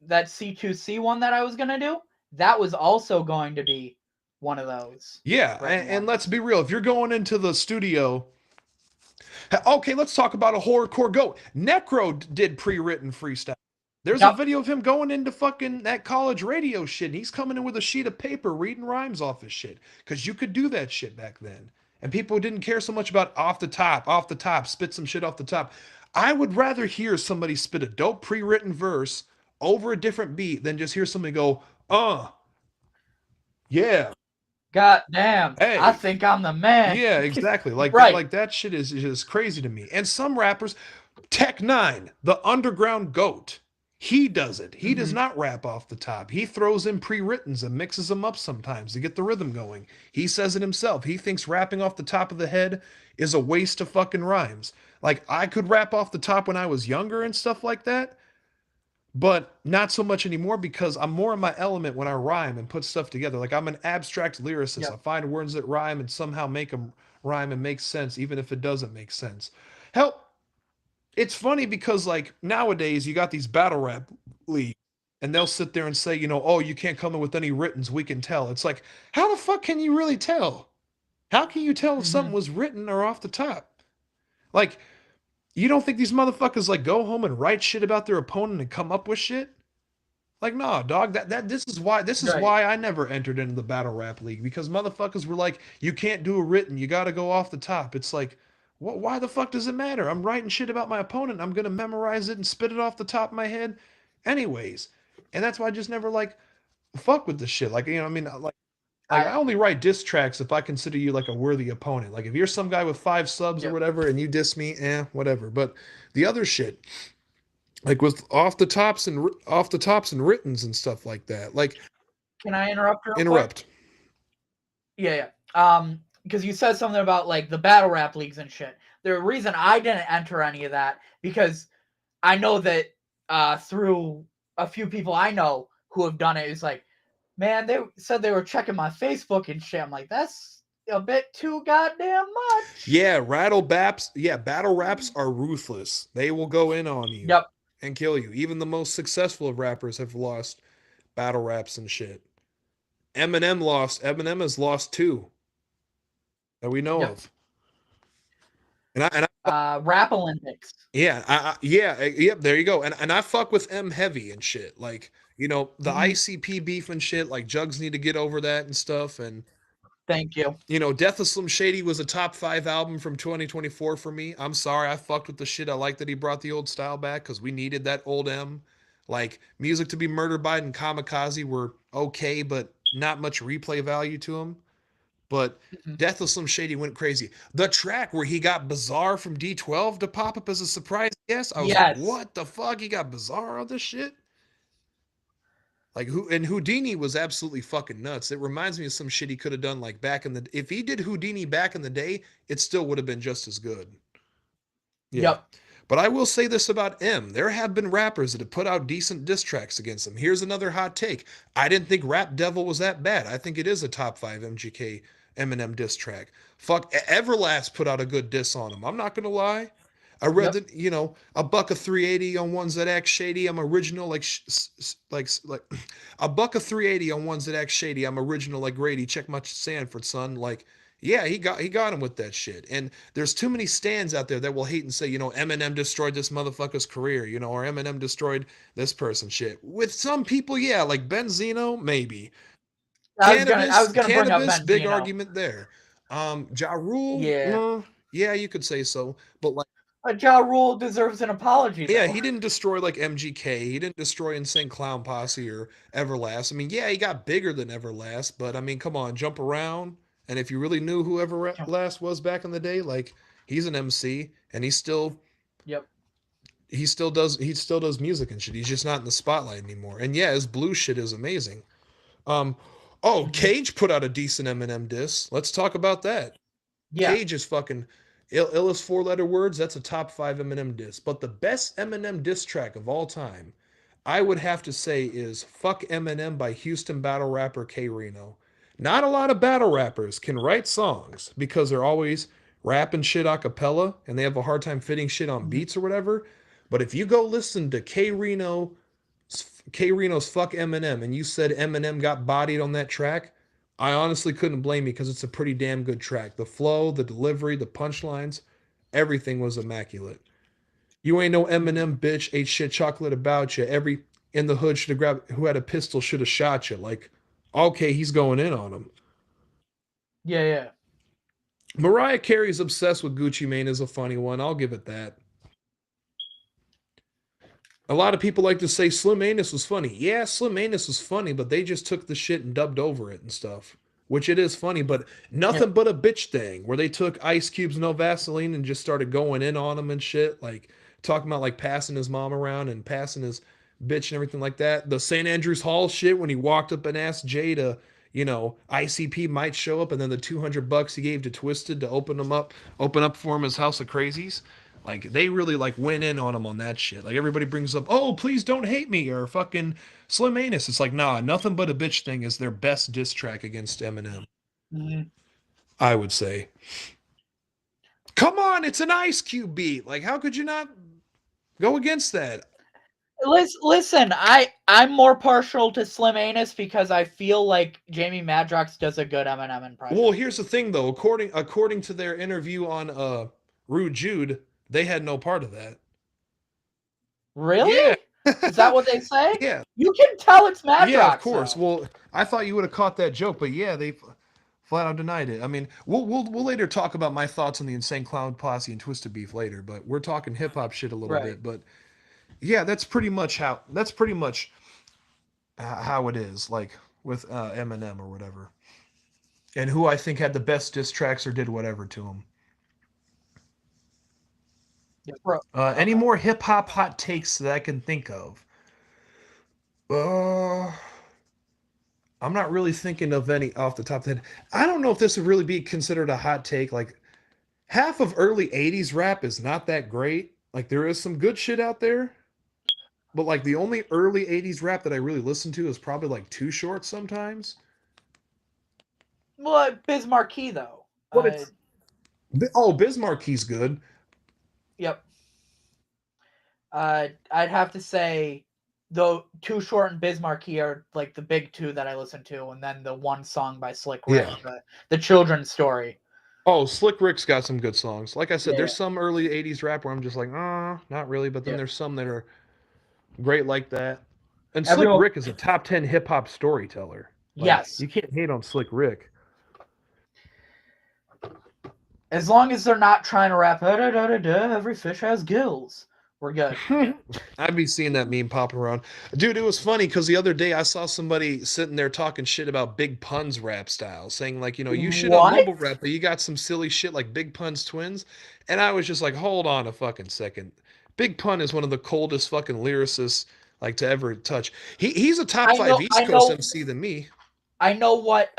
That C2C one that I was gonna do, that was also going to be one of those. Yeah, and let's be real. If you're going into the studio, okay, let's talk about a horrorcore goat. Necro did pre-written freestyle. There's a video of him going into fucking that college radio shit, and he's coming in with a sheet of paper reading rhymes off his shit. Because you could do that shit back then. And people didn't care so much about off the top, spit some shit off the top. I would rather hear somebody spit a dope pre-written verse over a different beat than just hear somebody go, yeah. God damn. Hey. I think I'm the man. Yeah, exactly. Like, right. Like that shit is just crazy to me. And some rappers, Tech Nine, the underground goat, he does it. He does not rap off the top. He throws in pre-writtens and mixes them up sometimes to get the rhythm going. He says it himself. He thinks rapping off the top of the head is a waste of fucking rhymes. Like, I could rap off the top when I was younger and stuff like that, but not so much anymore because I'm more in my element when I rhyme and put stuff together. Like, I'm an abstract lyricist. Yep. I find words that rhyme and somehow make them rhyme and make sense, even if it doesn't make sense. Hell, it's funny because, like, nowadays you got these battle rap leagues and they'll sit there and say, you know, oh, you can't come in with any writtens, we can tell. It's like, how the fuck can you really tell? How can you tell if something was written or off the top? Like, you don't think these motherfuckers like go home and write shit about their opponent and come up with shit? Like, nah, dog. This is why I never entered into the battle rap league, because motherfuckers were like, you can't do a written, you got to go off the top. It's like, why the fuck does it matter? I'm writing shit about my opponent. I'm gonna memorize it and spit it off the top of my head, anyways. And that's why I just never like fuck with this shit. Like, you know, I mean, like I only write diss tracks if I consider you like a worthy opponent. Like, if you're some guy with 5 subs or whatever and you diss me, whatever. But the other shit, like with off the tops and writtens and stuff like that. Like, can I interrupt? Interrupt. Yeah. Because you said something about like the battle rap leagues and shit. The reason I didn't enter any of that, because I know that through a few people I know who have done it, it's like, man, they said they were checking my Facebook and shit. I'm like, that's a bit too goddamn much. Yeah, battle raps are ruthless. They will go in on you and kill you. Even the most successful of rappers have lost battle raps and shit. Eminem has lost 2 that we know of. And I Rap Olympics. Yeah, there you go. And I fuck with M heavy and shit. Like, you know, the ICP beef and shit, like Jugs need to get over that and stuff. And thank you. You know, Death of Slim Shady was a top 5 album from 2024 for me. I'm sorry, I fucked with the shit. I like that he brought the old style back because we needed that old M. Like, Music to Be Murdered By and Kamikaze were okay, but not much replay value to them. But Death of Slim Shady went crazy. The track where he got Bizarre from D12 to pop up as a surprise guest, I was like, what the fuck? He got Bizarre on this shit? Like, Houdini was absolutely fucking nuts. It reminds me of some shit he could have done like back in the... If he did Houdini back in the day, it still would have been just as good. Yeah. Yep. But I will say this about M. There have been rappers that have put out decent diss tracks against him. Here's another hot take. I didn't think Rap Devil was that bad. I think it is a top 5 MGK Eminem diss track. Fuck, Everlast put out a good diss on him. I'm not going to lie. I read that, you know, a buck of 380 on ones that act shady. I'm original like a buck of 380 on ones that act shady. I'm original like Grady. Check my Sanford, son. Like, yeah, he got him with that shit. And there's too many stands out there that will hate and say, you know, Eminem destroyed this motherfucker's career, you know, or Eminem destroyed this person's shit. With some people, yeah, like Benzino, maybe. I was gonna bring up Benzino. Big argument there. Ja Rule, yeah, you could say so, but like, Ja Rule deserves an apology, though. Yeah, he didn't destroy like MGK. He didn't destroy Insane Clown Posse or Everlast. I mean, yeah, he got bigger than Everlast, but I mean, come on, jump around. And if you really knew who Everlast was back in the day, like he's an MC and Yep. he still does music and shit. He's just not in the spotlight anymore. And yeah, his blue shit is amazing. Um, oh, Cage put out a decent Eminem diss. Let's talk about that. Yeah. Cage is fucking illest 4-letter words. That's a top 5 Eminem diss. But the best Eminem diss track of all time, I would have to say, is "Fuck Eminem" by Houston battle rapper K Reno. Not a lot of battle rappers can write songs because they're always rapping shit a cappella and they have a hard time fitting shit on beats or whatever. But if you go listen to K Reno's "Fuck Eminem" and you said Eminem got bodied on that track, I honestly couldn't blame you because it's a pretty damn good track. The flow, the delivery, the punchlines, everything was immaculate. You ain't no Eminem bitch, ate shit chocolate about you. Every in the hood should have grabbed who had a pistol should have shot you. Like, okay, he's going in on him. Yeah. Mariah Carey's obsessed with Gucci Mane is a funny one. I'll give it that. A lot of people like to say Slim Anus was funny. Yeah, Slim Anus was funny, but they just took the shit and dubbed over it and stuff. Which it is funny, but nothing but a bitch thing where they took Ice Cube's No Vaseline and just started going in on him and shit. Like talking about like passing his mom around and passing his bitch and everything like that. The St. Andrews Hall shit when he walked up and asked Jay to, ICP might show up and then the $200 he gave to Twisted to open up for him his House of Crazies. Like they really like went in on him on that shit. Like everybody brings up, oh, please don't hate me or fucking Slim Anus. It's like, nah, nothing but a bitch thing is their best diss track against Eminem. Mm-hmm. I would say. Come on, it's an Ice Cube beat. Like, how could you not go against that? Listen, I'm more partial to Slim Anus because I feel like Jamie Madrox does a good Eminem impression. Well, here's the thing though. According to their interview on Rude Jude, they had no part of that. Really? Yeah. Is that what they say? Yeah. You can tell it's Madrox. Yeah, of course. Though. Well, I thought you would have caught that joke, but yeah, they flat out denied it. I mean, we'll later talk about my thoughts on the Insane Clown Posse and Twisted Beef later, but we're talking hip hop shit a little bit. But yeah, that's pretty much how it is, like with Eminem or whatever, and who I think had the best diss tracks or did whatever to him. Yeah, bro. Any more hip hop hot takes that I can think of? I'm not really thinking of any off the top of the head. I don't know if this would really be considered a hot take. Like half of early 80s rap is not that great. Like there is some good shit out there. But like the only early 80s rap that I really listen to is probably like Too Short sometimes. Well, Biz Markie though. Biz Marquie's good. Yep. I'd have to say though Too Short and Biz Markie are like the big two that I listen to, and then the one song by Slick Rick, the children's story. Oh, Slick Rick's got some good songs. Like I said, there's some early 80s rap where I'm just like, not really, but then there's some that are great like that. And Slick Rick is a top 10 hip hop storyteller. Like, yes. You can't hate on Slick Rick. As long as they're not trying to rap, every fish has gills. We're good. I'd be seeing that meme pop around. Dude, it was funny because the other day I saw somebody sitting there talking shit about Big Pun's rap style, saying like, you shit on mumble rap, but you got some silly shit like Big Pun's twins. And I was just like, hold on a fucking second. Big Pun is one of the coldest fucking lyricists like to ever touch. He's a top 5 East Coast MC than me. I know what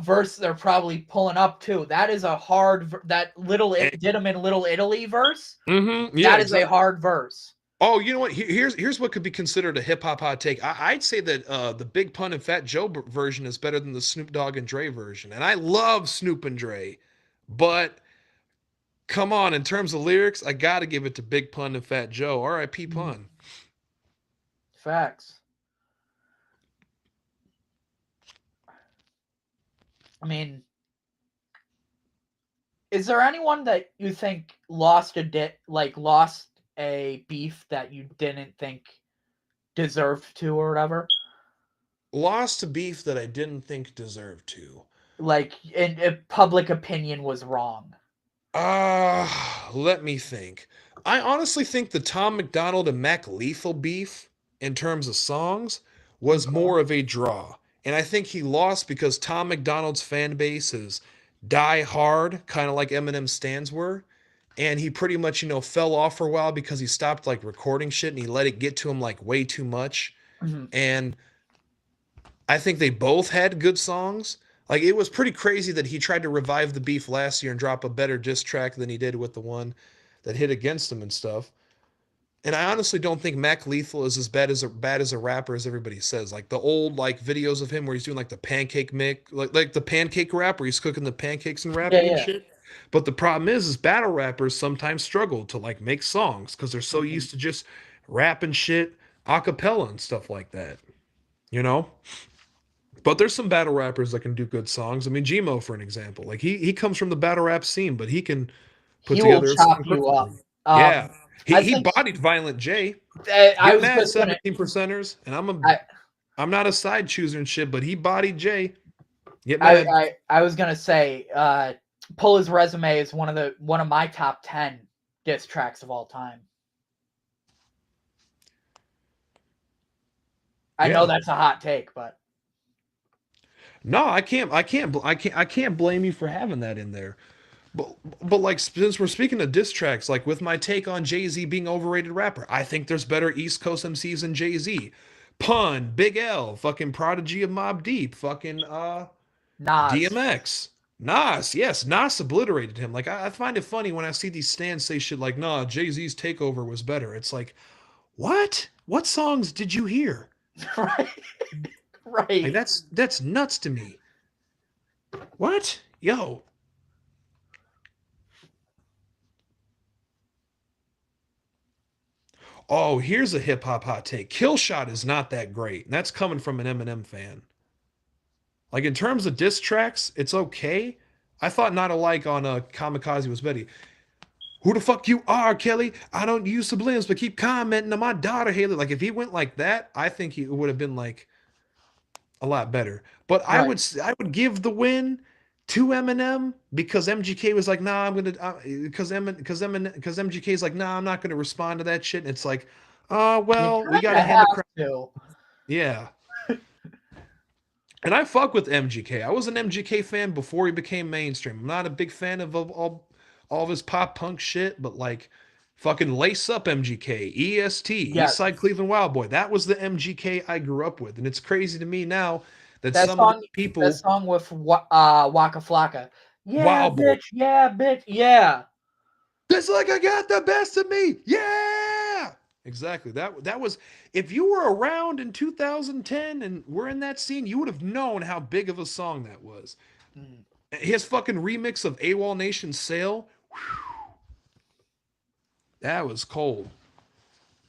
verse they're probably pulling up to. That is a hard did him in Little Italy verse. Mm-hmm. Yeah, that is a hard verse. Oh, you know what? Here's what could be considered a hip hop hot take. I'd say that the Big Pun and Fat Joe version is better than the Snoop Dogg and Dre version, and I love Snoop and Dre, but come on, in terms of lyrics, I gotta give it to Big Pun and Fat Joe. R.I.P. Pun. Facts. I mean, is there anyone that you think lost a beef that you didn't think deserved to or whatever? Lost a beef that I didn't think deserved to. Like, in public opinion was wrong. Let me think. I honestly think the Tom McDonald and Mac Lethal beef in terms of songs was more of a draw. And I think he lost because Tom McDonald's fan base is die hard, kind of like Eminem's stands were. And he pretty much, fell off for a while because he stopped like recording shit and he let it get to him like way too much. Mhm. And I think they both had good songs. Like it was pretty crazy that he tried to revive the beef last year and drop a better diss track than he did with the one that hit against him and stuff. And I honestly don't think Mac Lethal is as bad as a rapper as everybody says. Like the old like videos of him where he's doing like the pancake mix, like the pancake rap where he's cooking the pancakes and Yeah, rapping and yeah. shit. But the problem is battle rappers sometimes struggle to like make songs because they're so Mhm. used to just rapping shit a cappella and stuff like that. You know? But there's some battle rappers that can do good songs. I mean, Gmo, for an example, like he comes from the battle rap scene, but he can put He will together a chop song you up. perfectly. Yeah, he I he think bodied Violent J. I Get was mad, just gonna. 17 percenters, and I, I'm not a side chooser and shit, but he bodied Jay. Get mad. I was gonna say, pull his resume is one of my top 10 diss tracks of all time. I know Yeah. that's a hot take, but No, I can't blame you for having that in there. But like since we're speaking of diss tracks, like with my take on Jay-Z being overrated rapper, I think there's better East Coast MCs than Jay-Z. Pun, Big L, fucking Prodigy of Mobb Deep, fucking Nas. DMX. Nas, yes, Nas obliterated him. Like I find it funny when I see these stands say shit like, nah, Jay-Z's takeover was better. It's like, what? What songs did you hear? Right. Like Right. that's nuts to me. What? Yo. Oh, here's a hip hop hot take. Killshot is not that great. And that's coming from an Eminem fan. Like in terms of diss tracks, it's okay. I thought Not Alike on Kamikaze was better. Who the fuck you are, Kelly? I don't use sublims, but keep commenting on my daughter, Haley. Like if he went like that, I think he would have been like a lot better. But I Right. would I would give the win to Eminem because MGK was like, nah, I'm gonna because MGK is like, nah, I'm not gonna respond to that shit. And it's like, You well, we kind gotta of hand the have credit. to. Yeah. And I fuck with MGK. I was an MGK fan before he became mainstream. I'm not a big fan of all of his pop punk shit, but like fucking lace up MGK, EST, Yes. Eastside Cleveland Wild Boy. That was the MGK I grew up with. And it's crazy to me now that That some of these song, that people, song with Waka Flocka. Yeah, Wild Boy, bitch. Yeah, bitch. Yeah. it's like I got the best of me. Yeah. Exactly. That was if you were around in 2010 and were in that scene, you would have known how big of a song that was. Mm. His fucking remix of AWOL Nation Sail, that was cold.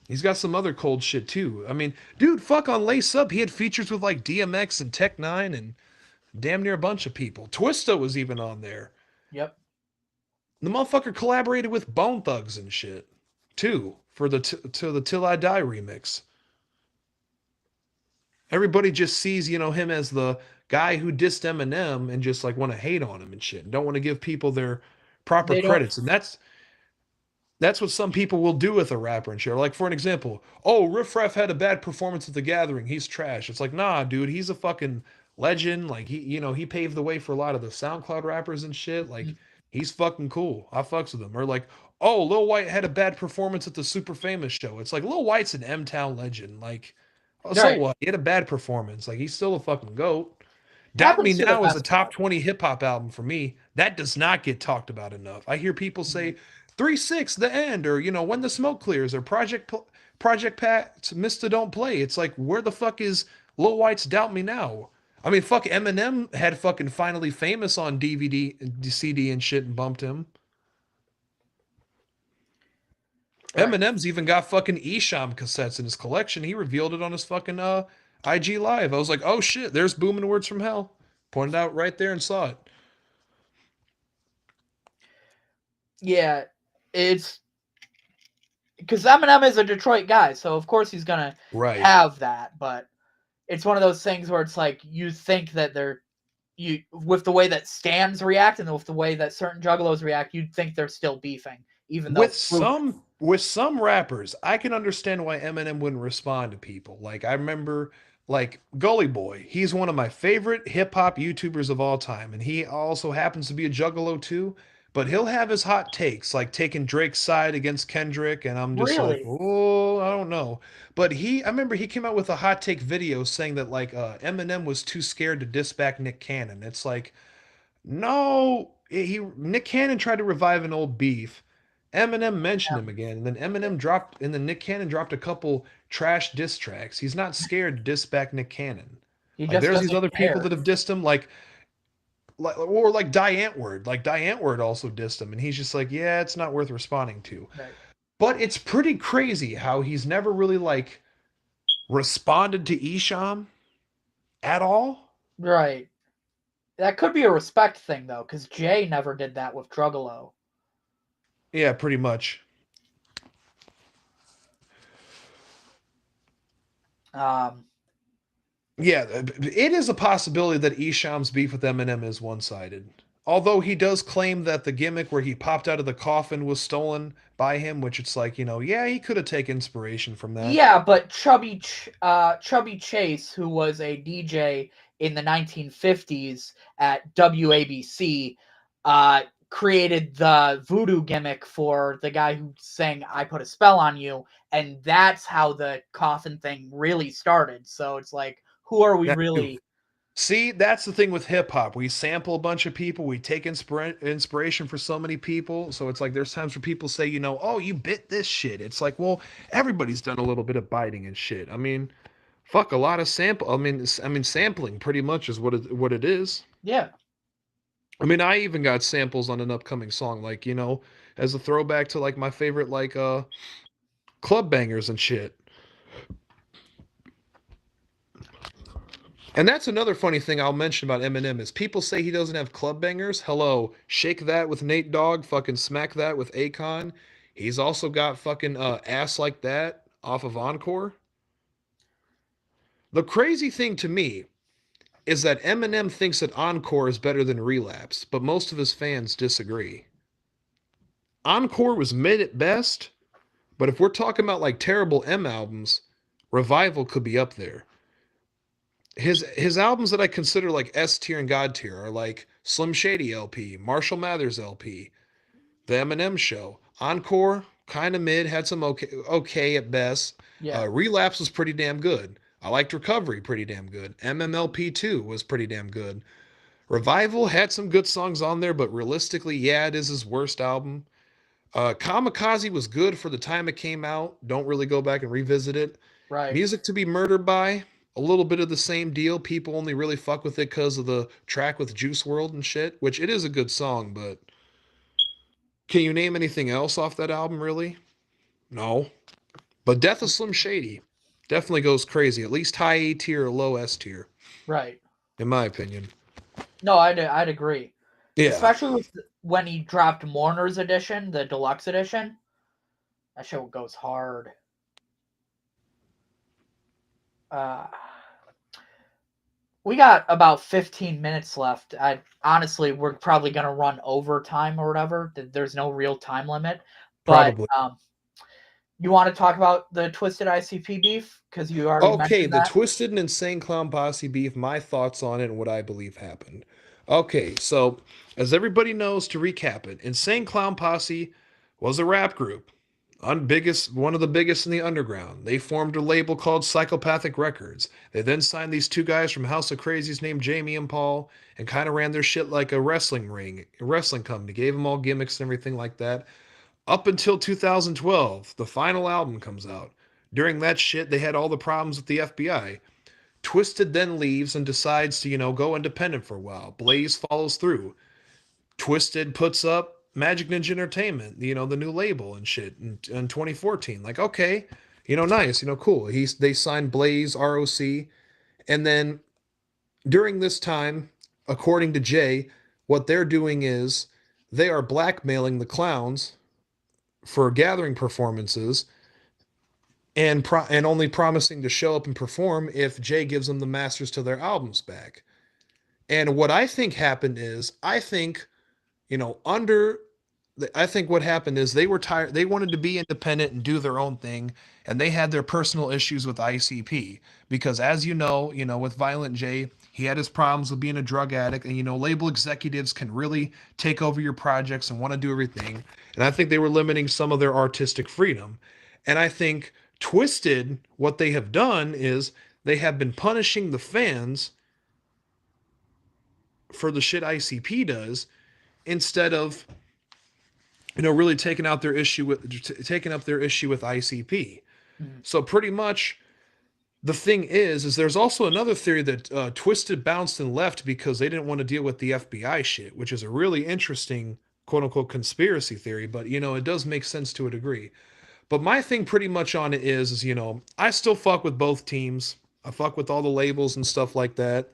He's got some other cold shit too. I mean, dude, fuck on Lace Up. He had features with like DMX and Tech Nine and damn near a bunch of people. Twista was even on there. Yep. The motherfucker collaborated with Bone Thugs and shit too for the Till I Die remix. Everybody just sees, him as the guy who dissed Eminem and just like want to hate on him and shit and don't want to give people their proper They don't. credits. And that's what some people will do with a rapper and shit. Like for an example, oh, Riff Raff had a bad performance at the Gathering. He's trash. It's like, nah, dude, he's a fucking legend. Like he paved the way for a lot of the SoundCloud rappers and shit. Like he's fucking cool. I fucks with him. Or like, oh, Lil White had a bad performance at the Super Famous show. It's like Lil White's an M Town legend. Like, oh, so Right. what? He had a bad performance. Like he's still a fucking goat. Doubt Me Happens to the Now is a best of top us. 20 hip hop album for me. That does not get talked about enough. I hear people Mhm. say 3-6 the end or When the Smoke Clears or Project Pat's Mr. Don't Play. It's like where the fuck is Lil White's Doubt Me Now? I mean, fuck Eminem had fucking Finally Famous on DVD, CD and shit and bumped him. Right. Eminem's even got fucking Esham cassettes in his collection. He revealed it on his fucking IG live. I was like, "Oh shit, there's Booming Words from Hell." Pointed out right there and saw it. Yeah. It's because Eminem is a Detroit guy, so of course he's gonna Right. have that. But it's one of those things where it's like you think that they're with the way that stands react and with the way that certain juggalos react, you'd think they're still beefing, even though with some rappers, I can understand why Eminem wouldn't respond to people. Like I remember like Gully Boy, he's one of my favorite hip hop YouTubers of all time, and he also happens to be a juggalo too. But he'll have his hot takes, like taking Drake's side against Kendrick, and I'm just like, really. oh, I don't know. But I remember he came out with a hot take video saying that like Eminem was too scared to diss back Nick Cannon. It's like, no, Nick Cannon tried to revive an old beef. Eminem mentioned him again, and then Nick Cannon dropped a couple trash diss tracks. He's not scared to diss back Nick Cannon. He Like just there's these doesn't other people care. that have dissed him, like Die Antwoord. Like Die Antwoord also dissed him, and he's just like, yeah, it's not worth responding to. Right. But it's pretty crazy how he's never really like responded to Isham at all. Right. That could be a respect thing though, because Jay never did that with Juggalo. Yeah, pretty much. Yeah, it is a possibility that Isham's beef with Eminem is one-sided. Although he does claim that the gimmick where he popped out of the coffin was stolen by him, which it's like, yeah, he could have taken inspiration from that. Yeah, but Chubby Chase, who was a DJ in the 1950s at WABC, created the voodoo gimmick for the guy who sang "I Put a Spell on You," and that's how the coffin thing really started. So it's like, who are we That too. really? See, that's the thing with hip hop. We sample a bunch of people, we take inspiration for so many people. So it's like there's times where people say, oh, you bit this shit. It's like, well, everybody's done a little bit of biting and shit. I mean, fuck, a lot of sample. I mean, sampling pretty much is what it is. Yeah. I mean, I even got samples on an upcoming song, like, as a throwback to like my favorite like club bangers and shit. And that's another funny thing I'll mention about Eminem is people say he doesn't have club bangers. Hello, Shake That with Nate Dogg, fucking Smack That with Akon. He's also got fucking Ass Like That off of Encore. The crazy thing to me is that Eminem thinks that Encore is better than Relapse, but most of his fans disagree. Encore was mid at best, but if we're talking about like terrible M albums, Revival could be up there. His albums that I consider like S tier and God tier are like Slim Shady LP, Marshall Mathers LP, The Eminem Show, Encore, kind of mid, had some okay at best. Yeah. Relapse was pretty damn good. I liked Recovery pretty damn good. MMLP 2 was pretty damn good. Revival had some good songs on there, but realistically, yeah, it is his worst album. Kamikaze was good for the time it came out. Don't really go back and revisit it. Right. Music to be Murdered By, a little bit of the same deal. People only really fuck with it because of the track with Juice WRLD and shit, which it is a good song, but can you name anything else off that album, really? No. But Death of Slim Shady definitely goes crazy. At least high A tier or low S tier. Right. In my opinion. No, I'd agree. Yeah. Especially when he dropped Mourner's edition, the deluxe edition. That show goes hard. We got about 15 minutes left. Honestly, we're probably gonna run overtime or whatever. There's no real time limit. But Probably. you want to talk about the Twisted ICP beef? Because you already mentioned that. The Twisted and Insane Clown Posse beef, my thoughts on it and what I believe happened. Okay, so as everybody knows, to recap it, Insane Clown Posse was a rap group. One of the biggest in the underground. They formed a label called Psychopathic Records. They then signed these two guys from House of Crazies named Jamie and Paul and kind of ran their shit like a wrestling company. Gave them all gimmicks and everything like that. Up until 2012, the final album comes out. During that shit, they had all the problems with the FBI. Twisted then leaves and decides to, go independent for a while. Blaze follows through. Twisted puts up Magic Ninja Entertainment, the new label and shit in 2014. Like, okay, nice, cool. They signed Blaze, ROC, and then during this time, according to Jay, what they're doing is they are blackmailing the clowns for gathering performances and only promising to show up and perform if Jay gives them the masters to their albums back. And what I think happened is, you know, under I think what happened is they were tired. They wanted to be independent and do their own thing, and they had their personal issues with ICP because, as you know, with Violent J, he had his problems with being a drug addict, and you know, label executives can really take over your projects and want to do everything. And I think they were limiting some of their artistic freedom. And I think Twisted, what they have done is they have been punishing the fans for the shit ICP does instead of really taking up their issue with ICP. So pretty much the thing is there's also another theory that Twisted bounced and left because they didn't want to deal with the FBI shit, which is a really interesting quote unquote conspiracy theory, but it does make sense to a degree. But my thing pretty much on it is I still fuck with both teams. I fuck with all the labels and stuff like that.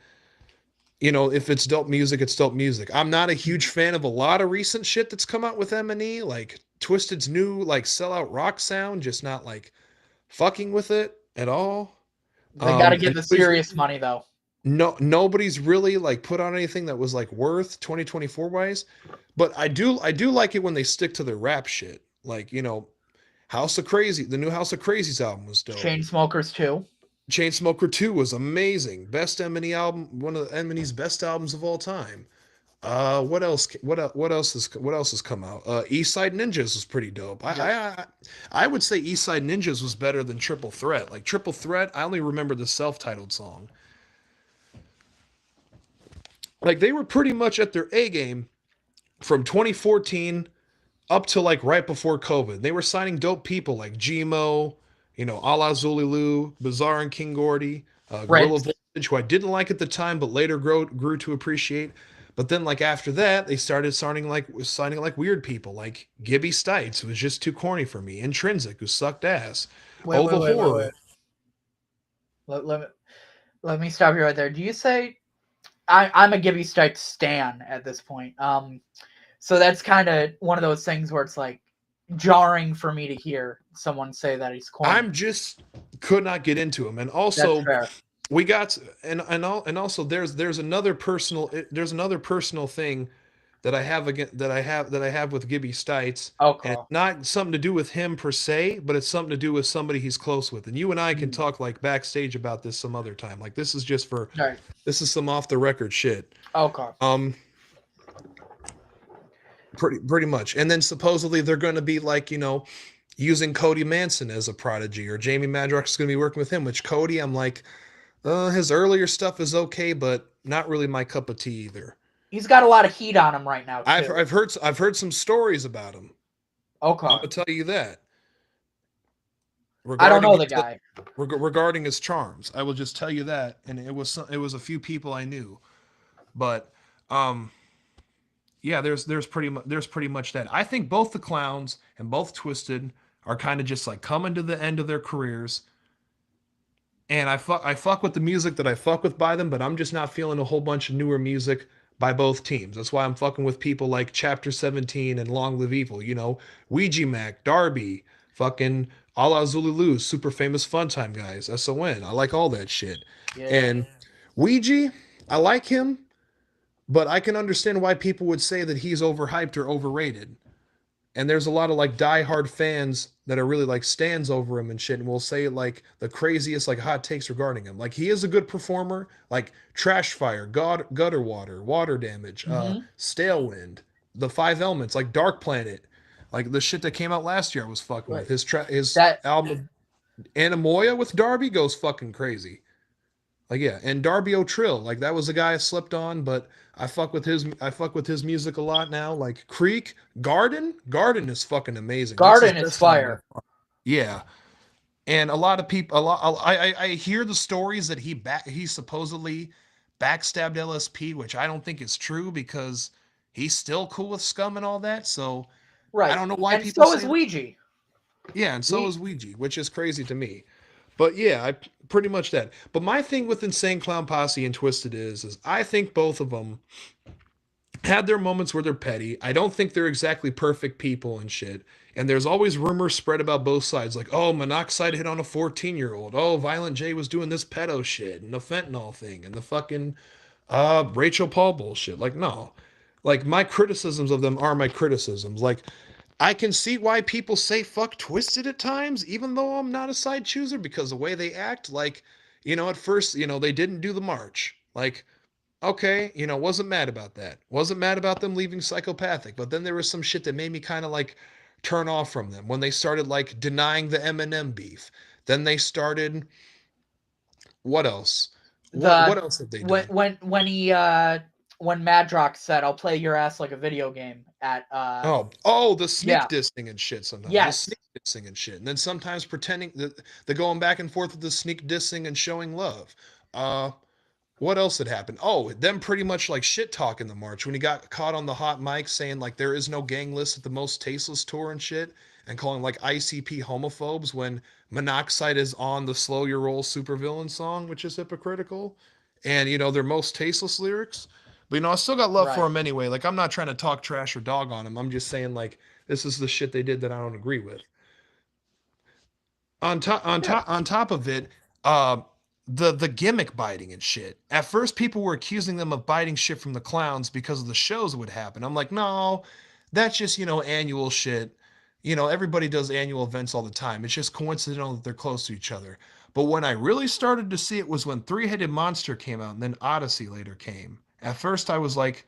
If it's dope music, it's dope music. I'm not a huge fan of a lot of recent shit that's come out with M&E, like Twisted's new like sellout rock sound, just not like fucking with it at all. They got to get the serious money though. Nobody's really like put on anything that was like worth 2024 wise, but I do like it when they stick to their rap shit. Like, House of Crazy, the new House of Crazy's album was dope. Chainsmokers 2. Chainsmoker 2 was amazing. Best M&E album, one of the M&E's best albums of all time. What else has come out? East Side Ninjas was pretty dope. I would say East Side Ninjas was better than Triple Threat. Like Triple Threat, I only remember the self-titled song. Like they were pretty much at their A game from 2014 up to like right before COVID. They were signing dope people like Gmo, A La Zululu, Bizarre and King Gordy, Gorilla Voltage, who I didn't like at the time, but later grew to appreciate. But then, like after that, they started signing like weird people, like Gibby Stites, who was just too corny for me. Intrinsic, who sucked ass. Wait. Let me stop you right there. Do you say I'm a Gibby Stites stan at this point? So that's kind of one of those things where it's like jarring for me to hear someone say that he's corny. I'm just could not get into him, and also we got and also there's another personal thing that I have with Gibby Stites. Okay. And not something to do with him per se, but it's something to do with somebody he's close with. And you and I can talk like backstage about this some other time. Like this is just for this is some off the record shit. Okay. Pretty much. And then supposedly they're going to be like, using Cody Manson as a prodigy, or Jamie Madrox is going to be working with him, which Cody, I'm like, his earlier stuff is okay, but not really my cup of tea either. He's got a lot of heat on him right now, too. I've heard some stories about him. Okay. I'm going to tell you that. I don't know the guy. Regarding his charms, I will just tell you that, and it was a few people I knew. But yeah, there's pretty much that. I think both the Clowns and both Twisted are kind of just like coming to the end of their careers. And I fuck with the music that I fuck with by them, but I'm just not feeling a whole bunch of newer music by both teams. That's why I'm fucking with people like Chapter 17 and Long Live Evil, Ouija Mac, Darby, fucking A La Zululu, super famous Fun Time guys, SON. I like all that shit. Yeah. And Ouija, I like him, but I can understand why people would say that he's overhyped or overrated. And there's a lot of like diehard fans that are really like stands over him and shit, and will say like the craziest like hot takes regarding him. Like he is a good performer, like Trash Fire, Gutter Water, Water Damage, Stale Wind, The Five Elements, like Dark Planet, like the shit that came out last year I was fucking with. His album Anamoya with Darby goes fucking crazy. Like yeah, and Darby O'Trill, like that was the guy I slept on, but I fuck with his music a lot now. Like Creek, Garden is fucking amazing. Garden is fire. Yeah, and a lot of people, I hear the stories that he supposedly backstabbed LSP, which I don't think is true because he's still cool with Scum and all that. So I don't know why and people. So is Ouija. Yeah, and so is Ouija, which is crazy to me. But yeah, I pretty much that. But my thing with Insane Clown Posse and Twisted is I think both of them had their moments where they're petty. I don't think they're exactly perfect people and shit. And there's always rumors spread about both sides, like, oh, Monoxide hit on a 14-year-old. Oh, Violent J was doing this pedo shit and the fentanyl thing and the fucking Rachel Paul bullshit. Like, no. Like, my criticisms of them are my criticisms. Like, I can see why people say fuck Twisted at times, even though I'm not a side chooser, because the way they act, like, at first, they didn't do the march. Like, okay, wasn't mad about that. Wasn't mad about them leaving Psychopathic, but then there was some shit that made me kind of like turn off from them when they started like denying the Eminem beef. Then they started, what else? What The else have they when done? when Madrox said, "I'll play your ass like a video game" at Oh, the yeah, sneak dissing and shit sometimes. The yes, sneak dissing and shit. And then sometimes pretending that they're going back and forth with the sneak dissing and showing love. Uh, what else had happened? Oh, them pretty much like shit talking the march when he got caught on the hot mic saying like there is no gang list at the most tasteless tour and shit, and calling like ICP homophobes when Monoxide is on the Slow Your Roll supervillain song, which is hypocritical, and their most tasteless lyrics. But I still got love for right, him anyway. Like I'm not trying to talk trash or dog on him. I'm just saying like this is the shit they did that I don't agree with. yeah, On top of it, uh the gimmick biting and shit. At first people were accusing them of biting shit from the clowns because of the shows that would happen. I'm like, no, that's just, annual shit. Everybody does annual events all the time. It's just coincidental that they're close to each other. But when I really started to see it was when Three-Headed Monster came out and then Odyssey later came. At first I was like,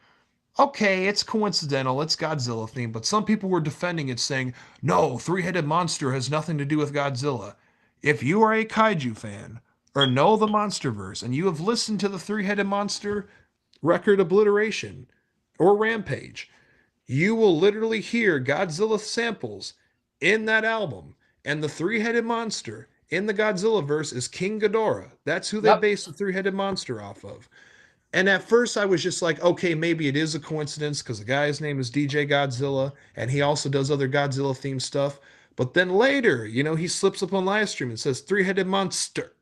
okay, it's coincidental, it's Godzilla themed, but some people were defending it saying, no, Three-Headed Monster has nothing to do with Godzilla. If you are a kaiju fan or know the Monsterverse and you have listened to the Three-Headed Monster record Obliteration or Rampage, you will literally hear Godzilla samples in that album. And the Three-Headed Monster in the Godzilla verse is King Ghidorah. That's who they yep, based the Three-Headed Monster off of. And at first, I was just like, okay, maybe it is a coincidence because the guy's name is DJ Godzilla and he also does other Godzilla themed stuff. But then later, he slips up on live stream and says, Three-Headed Monster,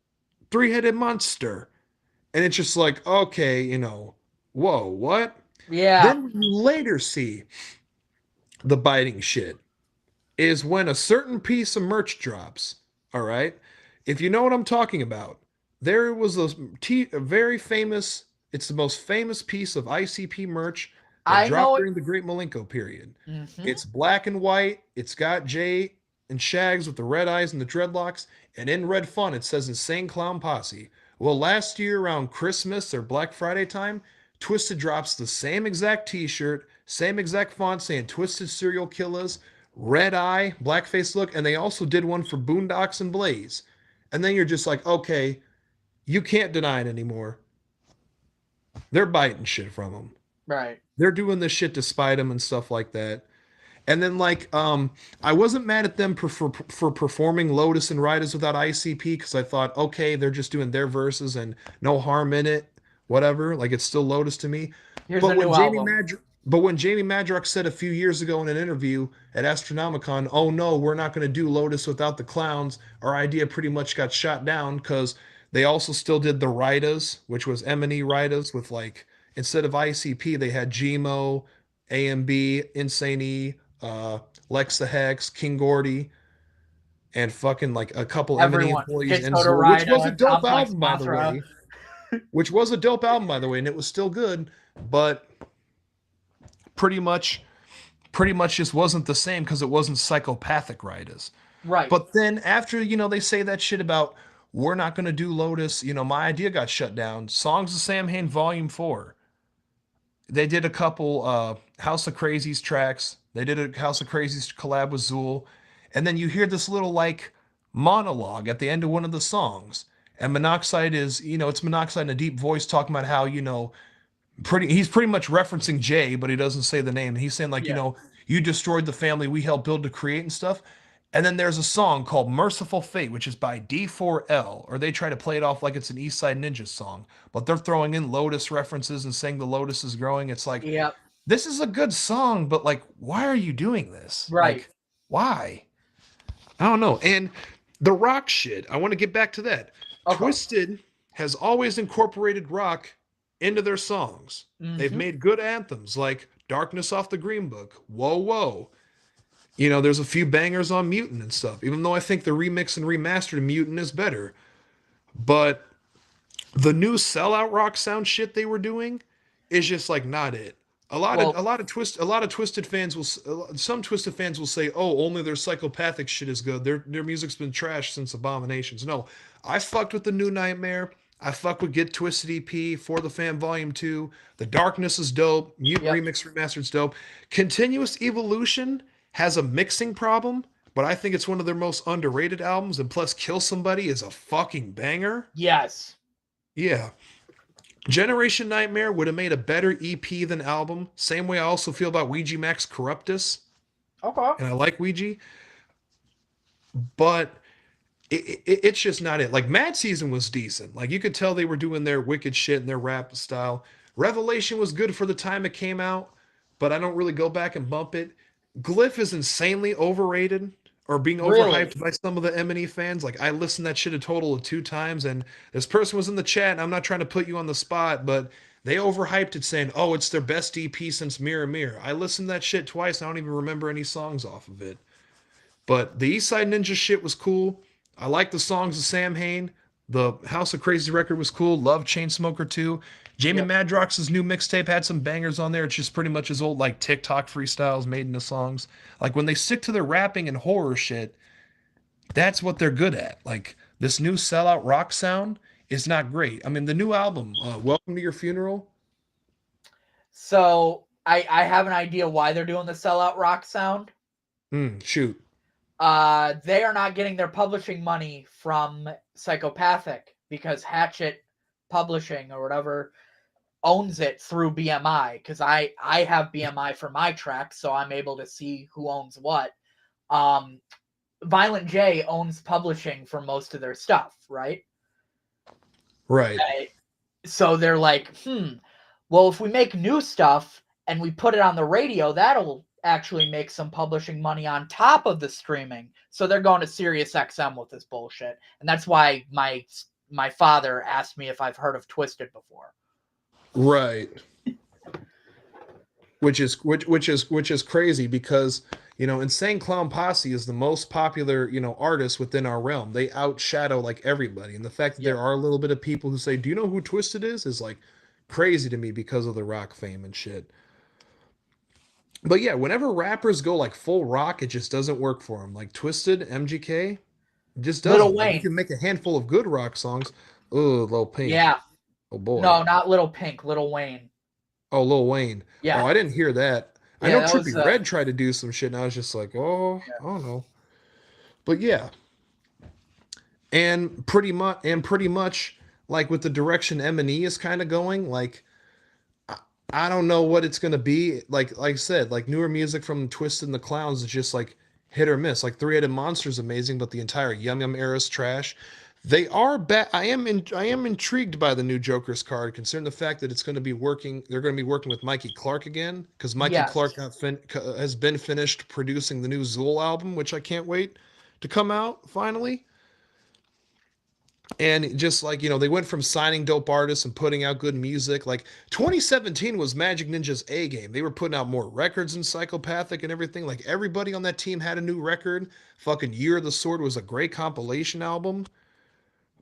Three-Headed Monster. And it's just like, okay, whoa, what? yeah. Then you later see the biting shit is when a certain piece of merch drops. All right. If you know what I'm talking about, there was a very famous, it's the most famous piece of ICP merch that I dropped know it. during the Great Malenko period. Hmm. It's black and white. It's got Jay and Shags with the red eyes and the dreadlocks. And in red font, it says Insane Clown Posse. Well, last year around Christmas or Black Friday time, Twisted drops the same exact t shirt, same exact font saying Twisted Serial Killers, red eye, blackface look, and they also did one for Boondocks and Blaze. And then you're just like, okay, you can't deny it anymore. They're biting shit from them. Right. They're doing this shit to spite them and stuff like that. And then like I wasn't mad at them for performing Lotus and Riders without ICP because I thought, okay, they're just doing their verses and no harm in it, whatever. Like it's still Lotus to me. Here's a But when new Jamie album. Madrox but when Jamie Madrox said a few years ago in an interview at Astronomicon, oh no, we're not going to do Lotus without the clowns, our idea pretty much got shot down because they also still did the Riders, which was M&E Riders with like instead of ICP, they had Gmo, AMB, Insane E, Lexa Hex, King Gordy, and fucking like a couple M&E Everyone. employees Shit and Soda Zool, which was a Rida, dope Komplex album by the Mothra. way. Which was a dope album by the way, and it was still good, but pretty much just wasn't the same because it wasn't Psychopathic Riders. Right. But then after, they say that shit about we're not gonna do Lotus, my idea got shut down. Songs of Sam Hain Volume 4. They did a couple House of Crazies tracks. They did a House of Crazies collab with Zool. And then you hear this little like monologue at the end of one of the songs. And Monoxide is, it's Monoxide in a deep voice talking about how, he's pretty much referencing Jay, but he doesn't say the name. And he's saying like, Yeah. you destroyed the family we helped build to create and stuff. And then there's a song called Merciful Fate, which is by D4L, or they try to play it off like it's an East Side Ninja song, but they're throwing in Lotus references and saying the Lotus is growing. It's like, Yep. this is a good song, but like, why are you doing this? Right. Like, why? I don't know. And the rock shit, I want to get back to that. Okay. Twisted has always incorporated rock into their songs. They've Hmm. made good anthems like Darkness Off the Green Book, Whoa Whoa. There's a few bangers on Mutant and stuff, even though I think the remix and remastered Mutant is better. But The new sellout rock sound shit they were doing is just like not it. Well, A lot of twisted fans will some twisted fans will say, "Oh, only their psychopathic shit is good. Their music's been trashed since Abominations." No, I fucked with the New Nightmare. I fuck with Get Twisted EP, For the Fan Volume 2. The Darkness is dope. Mutant yep. Remix Remastered's dope. Continuous Evolution has a mixing problem, but I think it's one of their most underrated albums. And plus, Kill Somebody is a fucking banger. Yes. Yeah. Generation Nightmare would have made a better EP than album. Same way I also feel about Ouija Max Corruptus, Okay. and I like Ouija, but it's just not it. Like Mad Season was decent. Like you could tell they were doing their wicked shit and their rap style. Revelation was good for the time it came out, but I don't really go back and bump it. Glyph is insanely overrated or being Really? overhyped by some of the M&E fans. Like I listened to that shit a total of 2 times, and this person was in the chat, and I'm not trying to put you on the spot, but they overhyped it saying, "Oh, it's their best EP since Mirror Mirror." I listened to that shit twice. I don't even remember any songs off of it. But the East Side Ninja shit was cool. I like the songs of Sam Hain. The House of Crazy record was cool. Love Chainsmoker too. Jamie Yep. Madrox's new mixtape had some bangers on there. It's just pretty much his old like TikTok freestyles made into songs. Like when they stick to their rapping and horror shit, that's what they're good at. Like this new sellout rock sound is not great. I mean, the new album, Welcome to Your Funeral. So I have an idea why they're doing the sellout rock sound. Shoot. They are not getting their publishing money from Psychopathic because Hatchet Publishing or whatever owns it through BMI, because I have BMI for my tracks, so I'm able to see who owns what. Violent J owns publishing for most of their stuff, right? Right. So they're like, well, if we make new stuff and we put it on the radio, that'll actually make some publishing money on top of the streaming. So they're going to Sirius XM with this bullshit. And that's why my father asked me if I've heard of Twisted before. Right. Which is crazy because Insane Clown Posse is the most popular artist within our realm. They outshadow like everybody, and the fact that there are a little bit of people who say, "Do you know who Twisted is?" like crazy to me because of the rock fame and shit. But yeah, whenever rappers go like full rock, it just doesn't work for them. Like Twisted, MGK, it just Lil doesn't. Like you Wayne. can make a handful of good rock songs. Oh, Lil Pink. Yeah. Oh boy. No, not Little Pink, Lil Wayne. Oh, Lil Wayne. Yeah. Oh, I didn't hear that. I Yeah, know that Trippie was, Red tried to do some shit, and I was just like, oh, I don't know. But yeah. And pretty much like with the direction M&E is kind of going, like I don't know what it's gonna be. Like I said, like newer music from Twisted and the Clowns is just like hit or miss. Like Three-Headed Monster is amazing, but the entire Yum Yum era is trash. They are bad. I am intrigued by the new Joker's card, considering the fact that it's going to be working. They're going to be working with Mikey Clark again, because Mikey Clark has been finished producing the new Zool album, which I can't wait to come out finally. And just like, they went from signing dope artists and putting out good music. Like 2017 was Magic Ninja's A game. They were putting out more records than Psychopathic and everything. Like everybody on that team had a new record. Fucking Year of the Sword was a great compilation album.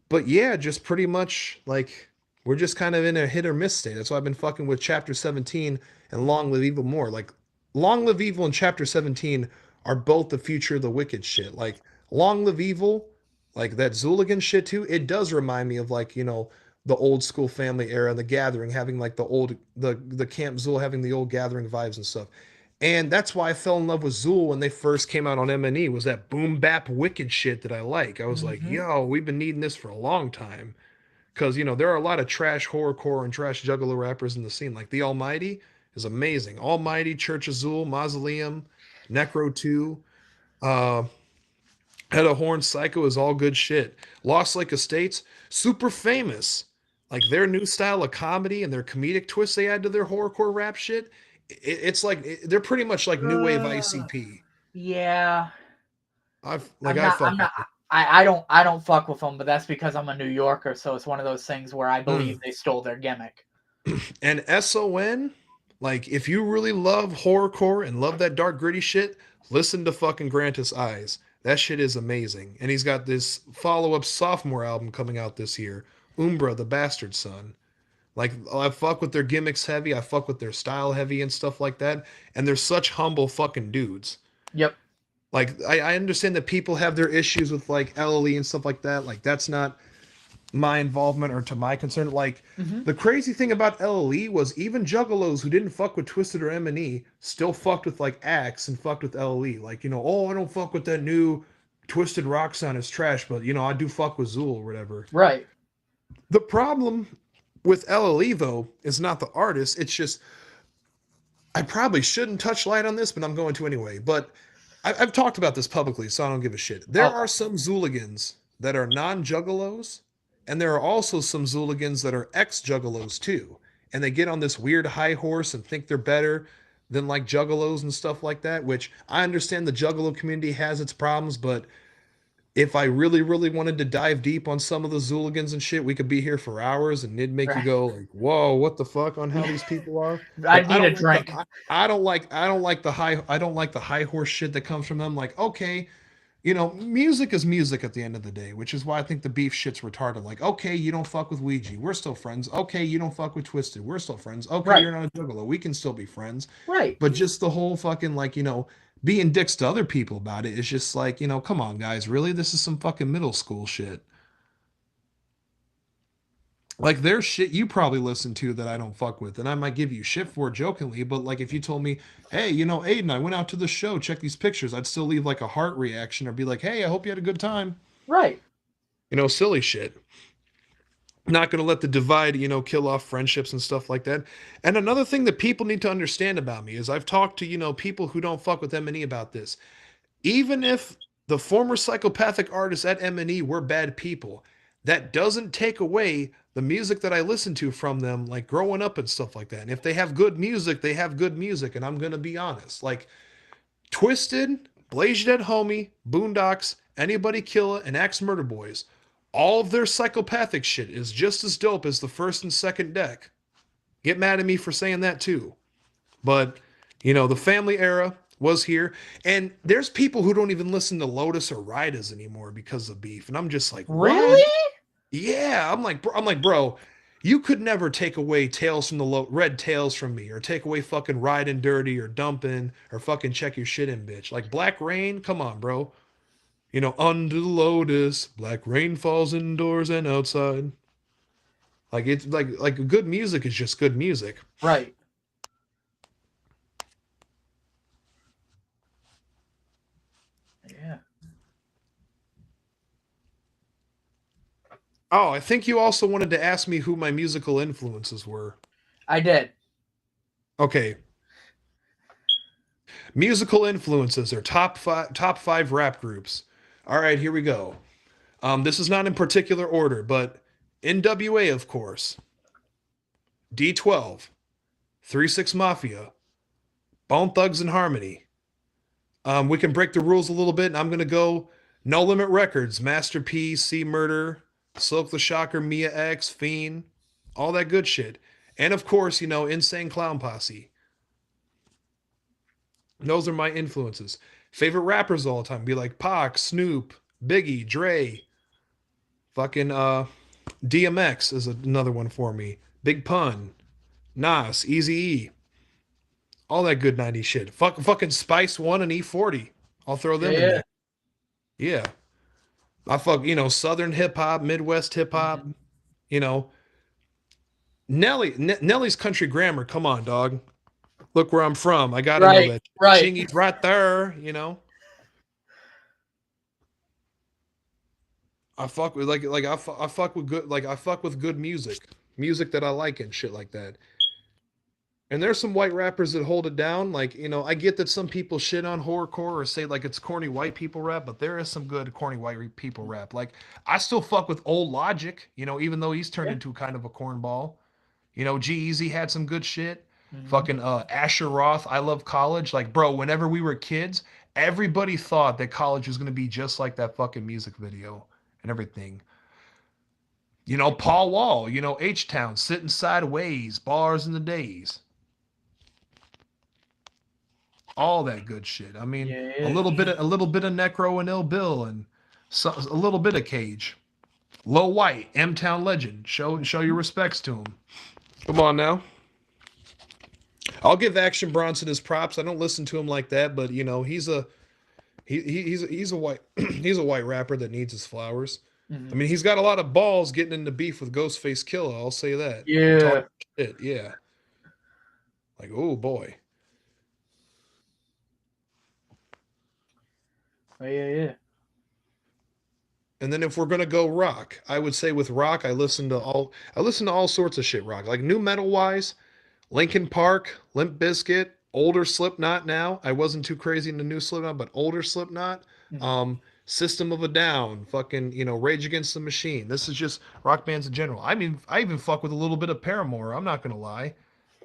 But yeah, just pretty much like we're just kind of in a hit or miss state. That's why I've been fucking with Chapter 17 and Long Live Evil more. Like Long Live Evil and Chapter 17 are both the future of the wicked shit. Like Long Live Evil, like that Xuligan shit too, it does remind me of like, the old school family era, the gathering, having like the Camp Zool having the old gathering vibes and stuff. And that's why I fell in love with Zool when they first came out on M&E, was that boom bap wicked shit that I like. I was like, yo, we've been needing this for a long time. Because, there are a lot of trash horrorcore and trash juggalo rappers in the scene. Like The Almighty is amazing. Almighty, Church of Zool, Mausoleum, Necro 2, Head of Horn, Psycho is all good shit. Lost Lake Estates, super famous. Like their new style of comedy and their comedic twist they add to their horrorcore rap shit, it's like they're pretty much like new wave ICP. Yeah. I don't fuck with them, but that's because I'm a New Yorker, so it's one of those things where I believe they stole their gimmick. And SON, like if you really love horrorcore and love that dark gritty shit, listen to fucking Grantis Eyes. That shit is amazing. And he's got this follow-up sophomore album coming out this year. Umbra, the bastard son. Like I fuck with their gimmicks heavy, I fuck with their style heavy and stuff like that. And they're such humble fucking dudes. Yep. Like I understand that people have their issues with like LLE and stuff like that. Like that's not my involvement or to my concern. Like the crazy thing about LLE was even juggalos who didn't fuck with Twisted or M&E still fucked with like Axe and fucked with LLE. Like, you know, oh, I don't fuck with that new Twisted rock sound, it's trash, but you know, I do fuck with Zool or whatever. Right. The problem with LLE though is not the artist, it's just I probably shouldn't touch light on this, but I'm going to anyway. But I've talked about this publicly, so I don't give a shit. There are some Xuligans that are non-juggalos, and there are also some Xuligans that are ex-juggalos too. And they get on this weird high horse and think they're better than like juggalos and stuff like that, which I understand the juggalo community has its problems, but if I really, really wanted to dive deep on some of the Xuligans and shit, we could be here for hours, and it'd make you go like, "Whoa, what the fuck?" on how these people are. I But need a drink. I don't like the high horse shit that comes from them. Like, okay, you know, music is music at the end of the day, which is why I think the beef shit's retarded. Like, okay, you don't fuck with Ouija, we're still friends. Okay, you don't fuck with Twisted, we're still friends. Okay, Right. you're not a juggalo, we can still be friends. Right. But just the whole fucking like, you know, being dicks to other people about it is just like, you know, come on, guys, really? This is some fucking middle school shit. Like there's shit you probably listen to that I don't fuck with, and I might give you shit for it jokingly, but like if you told me, hey, you know, Aydan, I went out to the show, check these pictures, I'd still leave like a heart reaction or be like, hey, I hope you had a good time. Right. You know, silly shit. Not going to let the divide, you know, kill off friendships and stuff like that. And another thing that people need to understand about me is I've talked to, you know, people who don't fuck with M&E about this. Even if the former psychopathic artists at M&E were bad people, that doesn't take away the music that I listen to from them, like growing up and stuff like that. And if they have good music, they have good music. And I'm going to be honest. Like Twisted, Blaze Dead Homie, Boondocks, Anybody Kill It, and Axe Murder Boys, all of their psychopathic shit is just as dope as the first and second deck. Get mad at me for saying that too. But, you know, the family era was here. And there's people who don't even listen to Lotus or Ridas anymore because of beef. And I'm just like, Really? what? Yeah. I'm like, bro, you could never take away Tails from the Red Tails from me, or take away fucking Riding Dirty or Dumping or fucking Check Your Shit In, bitch. Like Black Rain, come on, bro. You know, under the lotus, black rain falls indoors and outside. Like it's like good music is just good music. Right. Yeah. Oh, I think you also wanted to ask me who my musical influences were. I did. Okay. Musical influences are top five rap groups. All right, here we go. This is not in particular order, but NWA, of course. D12, 3-6 Mafia, Bone Thugs and Harmony. We can break the rules a little bit, and I'm gonna go No Limit Records, Master P, C Murder, Silk the Shocker, Mia X, Fiend, all that good shit. And of course, you know, Insane Clown Posse. Those are my influences. Favorite rappers all the time. Be like Pac, Snoop, Biggie, Dre. Fucking DMX is another one for me. Big Pun, Nas, Eazy-E. All that good 90s shit. Fucking Spice One and E40. I'll throw them in there. Yeah. I fuck, you know, Southern hip hop, Midwest hip hop, you know. Nelly's country grammar. Come on, dog. Look where I'm from. I gotta know that. Right. Chingy's right there, you know. I fuck with I fuck with good I fuck with good music that I like and shit like that. And there's some white rappers that hold it down. Like, you know, I get that some people shit on horrorcore or say like it's corny white people rap, but there is some good corny white people rap. Like, I still fuck with Old Logic, you know, even though he's turned into kind of a cornball. You know, G-Eazy had some good shit. Fucking Asher Roth, I Love College. Like, bro, whenever we were kids, everybody thought that college was gonna be just like that fucking music video and everything. You know, Paul Wall, you know, H-Town, Sitting Sideways, Bars in the Days. All that good shit. I mean, a little bit of Necro and Ill Bill and a little bit of Cage. Low White, M-Town legend. Show your respects to him. Come on now. I'll give Action Bronson his props. I don't listen to him like that, but you know, he's a white he's a white rapper that needs his flowers. Mhm. I mean, he's got a lot of balls getting into beef with Ghostface Killer. I'll say that. Yeah. Talk shit, yeah. Like, oh boy. Oh, yeah. And then if we're gonna go rock, I would say with rock, I listen to all sorts of shit rock. Like new metal wise, Linkin Park, Limp Bizkit, older Slipknot now. I wasn't too crazy into new Slipknot, but older Slipknot. Mhm. System of a Down, fucking, Rage Against the Machine. This is just rock bands in general. I mean, I even fuck with a little bit of Paramore. I'm not gonna lie.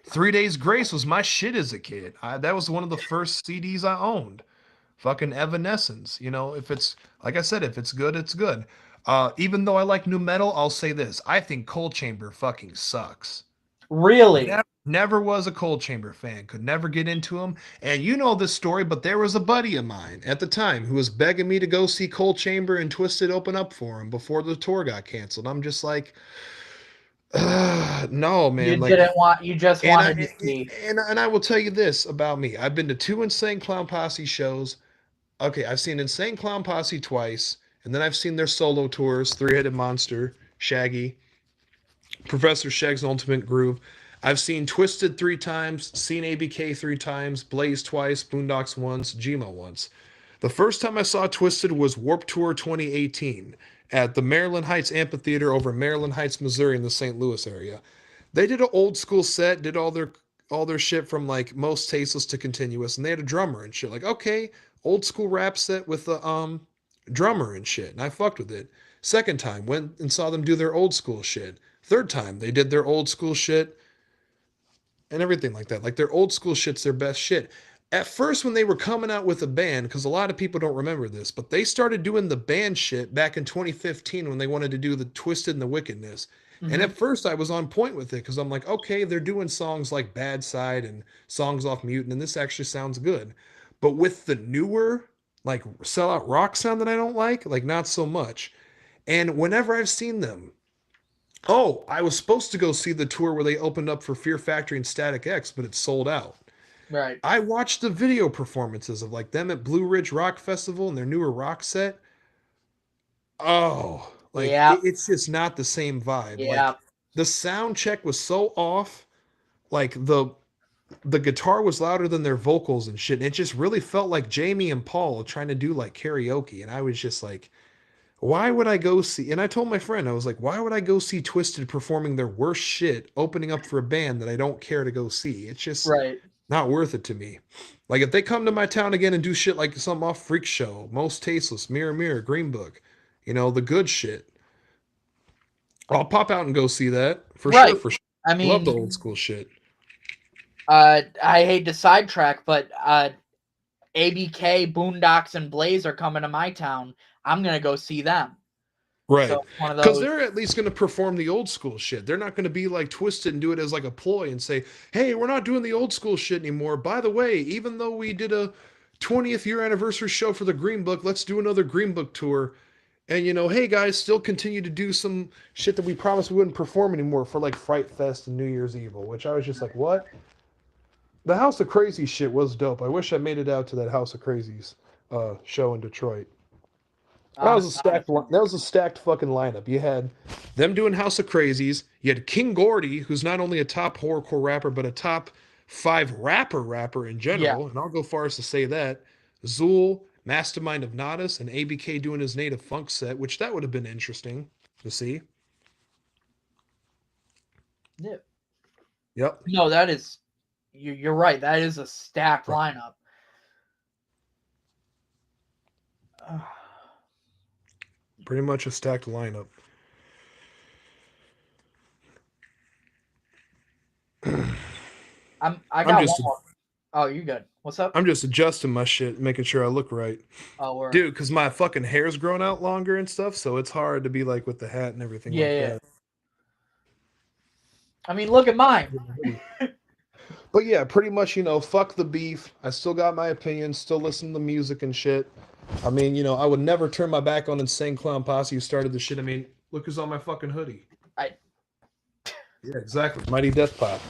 3 Days Grace was my shit as a kid. That was one of the first CDs I owned. Fucking Evanescence. If it's like I said, if it's good, it's good. Even though I like new metal, I'll say this: I think Cold Chamber fucking sucks. Really? Never was a Cold Chamber fan. Could never get into them. And you know this story, but there was a buddy of mine at the time who was begging me to go see Cold Chamber and Twisted open up for him before the tour got canceled. I'm just like, no, man. You just wanted to see. And I will tell you this about me. I've been to 2 Insane Clown Posse shows. Okay, I've seen Insane Clown Posse twice, and then I've seen their solo tours, Three-Headed Monster, Shaggy, Professor Shag's Ultimate Groove. I've seen Twisted 3 times, seen ABK 3 times, Blaze twice, Boondocks once, Gmo once. The first time I saw Twisted was Warped Tour 2018 at the Maryland Heights Amphitheater over in Maryland Heights, Missouri in the St. Louis area. They did an old school set, did all their shit from like Most Tasteless to Continuous, and they had a drummer and shit. Like, okay, old school rap set with a drummer and shit, and I fucked with it. Second time, went and saw them do their old school shit. Third time, they did their old school shit and everything like that. Like their old school shit's their best shit. At first, when they were coming out with a band, because a lot of people don't remember this, but they started doing the band shit back in 2015 when they wanted to do the Twisted and the Wickedness. Mm-hmm. And at first, I was on point with it because I'm like, okay, they're doing songs like Bad Side and songs off Mutant, and this actually sounds good. But with the newer, like sellout rock sound that I don't like not so much. And whenever I've seen them, oh, I was supposed to go see the tour where they opened up for Fear Factory and Static X, but it's sold out. Right. I watched the video performances of like them at Blue Ridge Rock Festival and their newer rock set. Oh, it's just not the same vibe. Yeah. Like the sound check was so off. Like the guitar was louder than their vocals and shit. And it just really felt like Jamie and Paul trying to do like karaoke. And I was just like, why would I go see? And I told my friend, I was like, why would I go see Twisted performing their worst shit, opening up for a band that I don't care to go see? It's just not worth it to me. Like if they come to my town again and do shit like something off Freak Show, Most Tasteless, Mirror Mirror, Green Book, the good shit, I'll pop out and go see that for sure. For sure. I mean, love the old school shit. I hate to sidetrack, but ABK, Boondocks, and Blaze are coming to my town. I'm gonna go see them. Right. Because they're at least going to perform the old school shit. They're not going to be like Twisted and do it as like a ploy and say, hey, we're not doing the old school shit anymore. By the way, even though we did a 20th year anniversary show for the Green Book, let's do another Green Book tour. And, hey, guys, still continue to do some shit that we promised we wouldn't perform anymore for like Fright Fest and New Year's Evil, which I was just like, what? The House of Crazy shit was dope. I wish I made it out to that House of Crazies show in Detroit. That was a stacked fucking lineup. You had them doing House of Crazies. You had King Gordy, who's not only a top horrorcore rapper, but a top 5 rapper in general. Yeah. And I'll go far as to say that. Zool, Mastermind of Nodus, and ABK doing his native funk set, which that would have been interesting to see. Yeah. Yep. No, that is... You're right. That is a stacked lineup. Pretty much a stacked lineup. I got one more. Oh, you good? What's up? I'm just adjusting my shit, making sure I look right. Oh, word. Dude, because my fucking hair's grown out longer and stuff, so it's hard to be like with the hat and everything like that. I mean, look at mine. But yeah, pretty much, fuck the beef. I still got my opinions, still listen to the music and shit. I mean, I would never turn my back on Insane Clown Posse who started the shit. I mean, Look who's on my fucking hoodie. I- Yeah, exactly. Mighty Death Pop.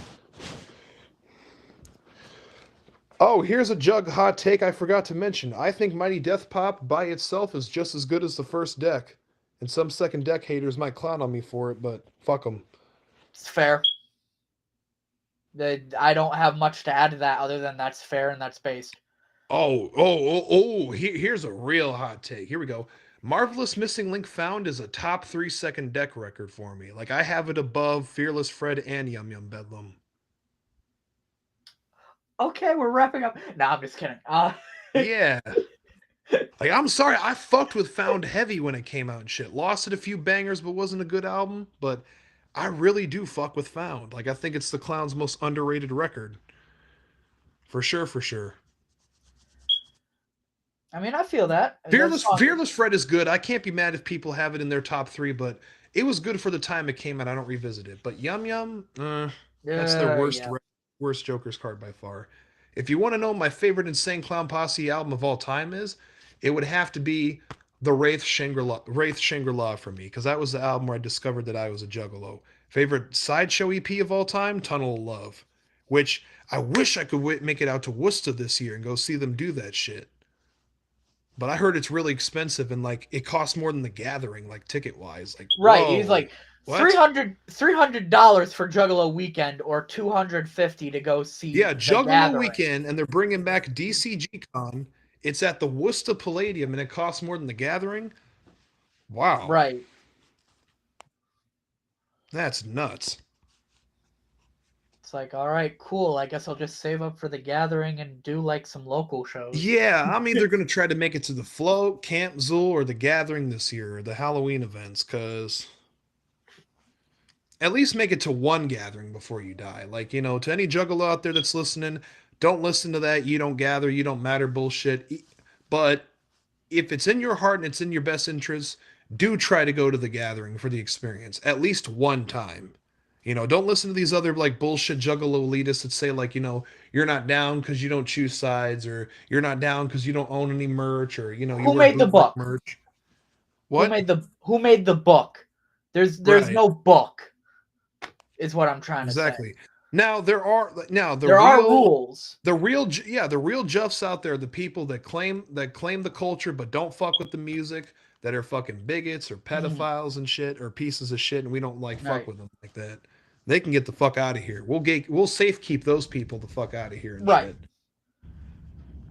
Oh, here's a Jug hot take I forgot to mention. I think Mighty Death Pop by itself is just as good as the first deck. And some second deck haters might clown on me for it, but fuck them. It's fair. I don't have much to add to that other than that's fair and that's based. Here's a real hot take. Here we go. Marvelous Missing Link Found is a top 3 second deck record for me. Like, I have it above Fearless Fred and Yum Yum Bedlam. Okay, we're wrapping up. No, I'm just kidding. Yeah. Like, I'm sorry, I fucked with Found heavy when it came out and shit. Lost it a few bangers, but wasn't a good album. But I really do fuck with Found. Like, I think it's the Clown's most underrated record. For sure, for sure. I mean, I feel that. Fearless Fred is good. I can't be mad if people have it in their top 3, but it was good for the time it came out. I don't revisit it. But Yum Yum, that's their worst Joker's card by far. If you want to know my favorite Insane Clown Posse album of all time is, it would have to be the Wraith Shangri-La for me, because that was the album where I discovered that I was a Juggalo. Favorite Sideshow EP of all time, Tunnel of Love, which I wish I could make it out to Worcester this year and go see them do that shit. But I heard it's really expensive and like it costs more than The Gathering, like ticket wise. Like right, whoa, he's like what? $300 for Juggalo weekend or $250 to go see. Yeah, The Juggalo Gathering. weekend, and they're bringing back DCG Con. It's at the Worcester Palladium, and it costs more than The Gathering. Wow, Right. That's nuts. It's like, all right, cool. I guess I'll just save up for The Gathering and do like some local shows. Yeah, I'm either going to try to make it to the Float, Camp Zool, or The Gathering this year, or the Halloween events, because at least make it to one gathering before you die. Like, you know, to any Juggalo out there that's listening, don't listen to that. You don't gather, you don't matter bullshit. But if it's in your heart and it's in your best interest, do try to go to the gathering for the experience at least one time. You know, don't listen to these other like bullshit Juggalo elitists that say like, you know, you're not down because you don't choose sides, or you're not down because you don't own any merch, or you know, Who made the book? Merch. What? Who made the book? There's Right. no book, is what I'm trying to say. Exactly. Now there are rules. The real Juffs out there, the people that claim the culture but don't fuck with the music, that are fucking bigots or pedophiles and shit, or pieces of shit, and we don't like fuck with them like that. They can get the fuck out of here. We'll safe keep those people the fuck out of here and shit.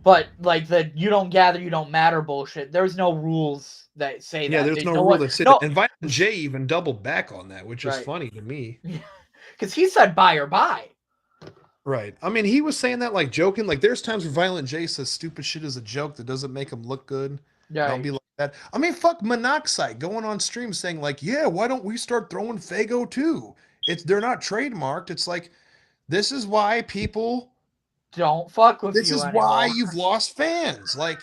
But like the you don't gather, you don't matter bullshit. There's no rules that say that. Yeah, there's no rule that say that. And Violent J even doubled back on that, which is funny to me. Because he said buy or buy. Right. I mean, he was saying that like joking. Like there's times where Violent J says stupid shit as a joke that doesn't make him look good. Yeah. Don't be like that. I mean, fuck Monoxide going on stream saying like, yeah, why don't we start throwing Fago too? They're not trademarked. It's like, this is why people don't fuck with you anymore. This is why you've lost fans. Like,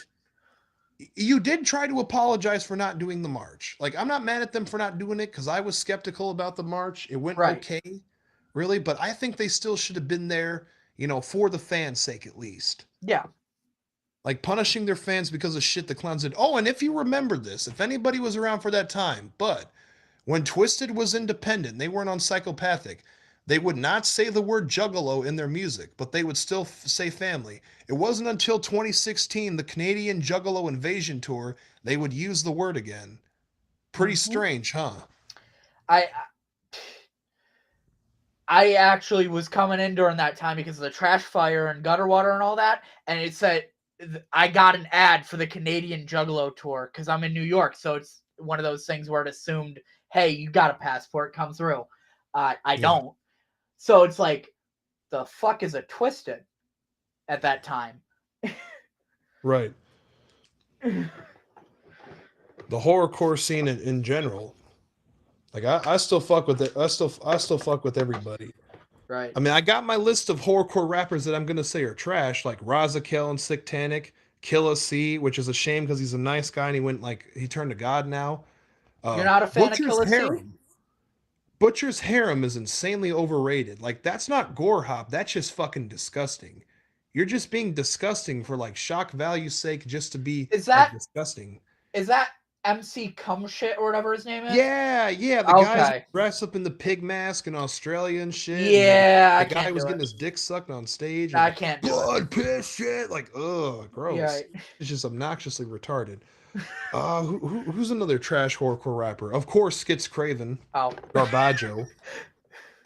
you did try to apologize for not doing the march. Like, I'm not mad at them for not doing it because I was skeptical about the march. It went okay, really, but I think they still should have been there, you know, for the fans' sake at least. Yeah. Like punishing their fans because of shit the clowns did. Oh, and if you remember this, if anybody was around for that time, but when Twisted was independent, they weren't on Psychopathic, they would not say the word Juggalo in their music, but they would still say family. It wasn't until 2016, the Canadian Juggalo Invasion Tour, they would use the word again. Pretty strange, huh? I actually was coming in during that time because of the trash fire and gutter water and all that, and it said I got an ad for the Canadian Juggalo tour because I'm in New York, so it's one of those things where it assumed, hey, you got a passport, come through. I don't. So it's like, the fuck is a Twisted at that time? Right. The horrorcore scene in general. Like I still fuck with it. I still fuck with everybody. Right. I mean, I got my list of horrorcore rappers that I'm gonna say are trash, like Razakel and Sicktanic, Killa C, which is a shame because he's a nice guy and he turned to God now. You're not a fan of Killa C? Butcher's Harem is insanely overrated. Like, that's not gore hop. That's just fucking disgusting. You're just being disgusting for like shock value's sake, just to be disgusting. Is that MC Cum Shit or whatever his name is? Yeah, the guys Okay. dressed up in the pig mask in Australia and shit. Yeah, I and the guy can't was do getting it. his dick sucked on stage. I And can't do it. blood, piss, shit. Like, ugh, gross. Yeah. It's just obnoxiously retarded. Who's another trash horrorcore rapper? Of course, Skits Craven, Oh. Garbaggio.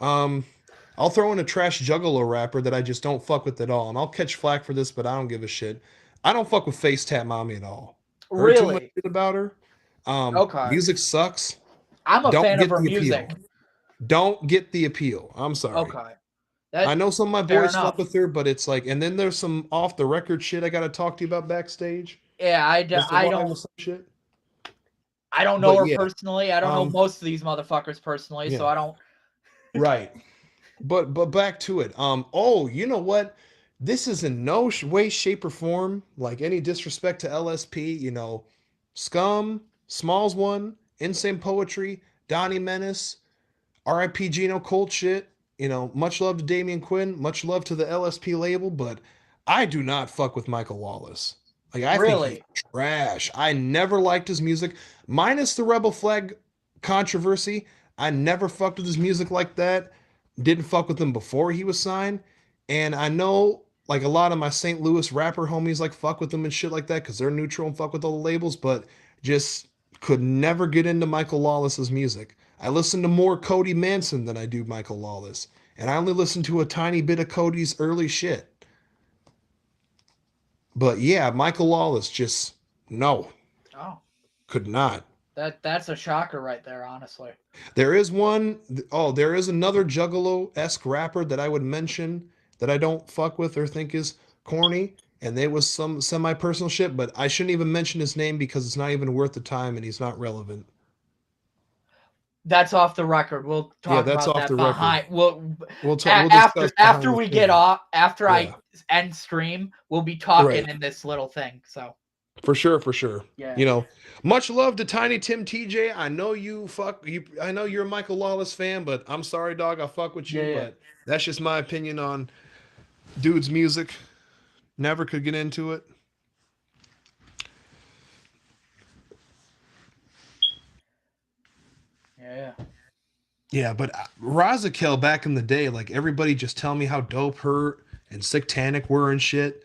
I'll throw in a trash Juggalo rapper that I just don't fuck with at all, and I'll catch flack for this, but I don't give a shit. I don't fuck with Face Tap Mommy at all. Heard too much Really? shit about her. Okay. Music sucks. I'm a Don't fan get of her the music. appeal. Don't get the appeal. I'm sorry. Okay. I know some of my fair boys enough. fuck with her, but it's like, and then there's some off the record shit I gotta talk to you about backstage. Yeah, I As to don't. why with some shit. I don't know But her yeah, personally. I don't know most of these motherfuckers personally, so yeah. I don't. Right. But back to it. Oh, you know what? This is in no way, shape, or form like any disrespect to LSP. You know, Scum, Smalls One, Insane Poetry, Donnie Menace, R.I.P. Gino Cold shit. You know, much love to Damian Quinn, much love to the LSP label, but I do not fuck with Michael Lawless. Like, I think he's trash. I never liked his music, minus the Rebel Flag controversy. I never fucked with his music like that. Didn't fuck with him before he was signed. And I know, like, a lot of my St. Louis rapper homies, like, fuck with him and shit like that because they're neutral and fuck with all the labels, but just could never get into Michael Lawless's music. I listen to more Cody Manson than I do Michael Lawless. And I only listen to a tiny bit of Cody's early shit. But yeah, Michael Lawless just no. Oh. Could not. That's a shocker right there, honestly. There is one there is another Juggalo-esque rapper that I would mention that I don't fuck with or think is corny, and there was some semi-personal shit, but I shouldn't even mention his name because it's not even worth the time and he's not relevant. That's off the record. We'll talk that's about off that the behind. Record. We'll after discuss we get off. After I end stream, we'll be talking in this little thing. So for sure. Yeah. You know, much love to Tiny Tim TJ. I know I know you're a Michael Lawless fan, but I'm sorry, dog. I fuck with you, but that's just my opinion on dude's music. Never could get into it. Yeah, but Razakel back in the day, like everybody just tell me how dope her and Sick-Tanic were and shit.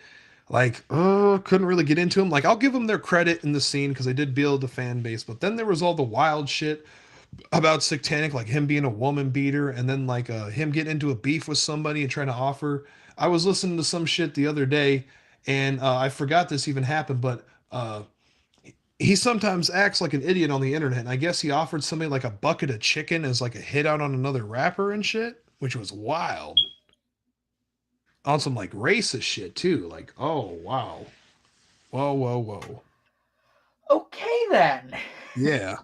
Like, couldn't really get into them. Like, I'll give them their credit in the scene because they did build the fan base. But then there was all the wild shit about Sick-Tanic, like him being a woman beater, and then like him getting into a beef with somebody and trying to offer. I was listening to some shit the other day, and I forgot this even happened, but he sometimes acts like an idiot on the internet. And I guess he offered somebody like a bucket of chicken as like a hit out on another rapper and shit, which was wild. On some like racist shit too. Like, oh wow. Whoa. Okay then. Yeah.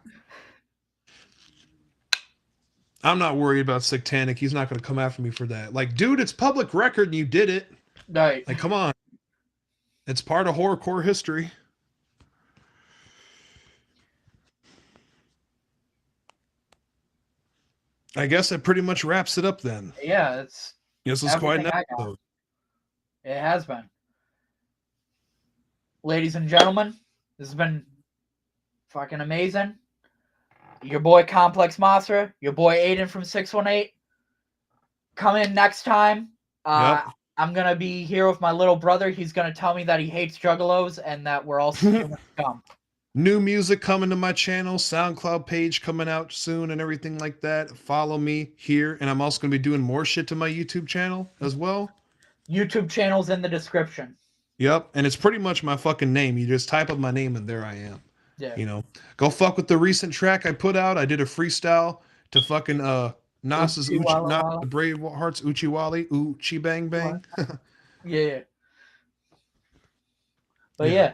I'm not worried about Sick-Tanic. He's not gonna come after me for that. Like, dude, it's public record and you did it. Right. Like, come on. It's part of horrorcore history. I guess that pretty much wraps it up then. Yeah, this is quite an episode. It has been. Ladies and gentlemen, this has been fucking amazing. Your boy Komplex Monster, your boy Aydan from 618. Come in next time. I'm gonna be here with my little brother. He's gonna tell me that he hates Juggalos and that we're all scum. New music coming to my channel, SoundCloud page coming out soon and everything like that. Follow me here. And I'm also going to be doing more shit to my YouTube channel as well. YouTube channel's in the description. Yep. And it's pretty much my fucking name. You just type up my name and there I am. Yeah. You know, go fuck with the recent track I put out. I did a freestyle to fucking Nas's Nas the Brave Hearts Uchiwali, Uchi Bang Bang. Yeah. But yeah.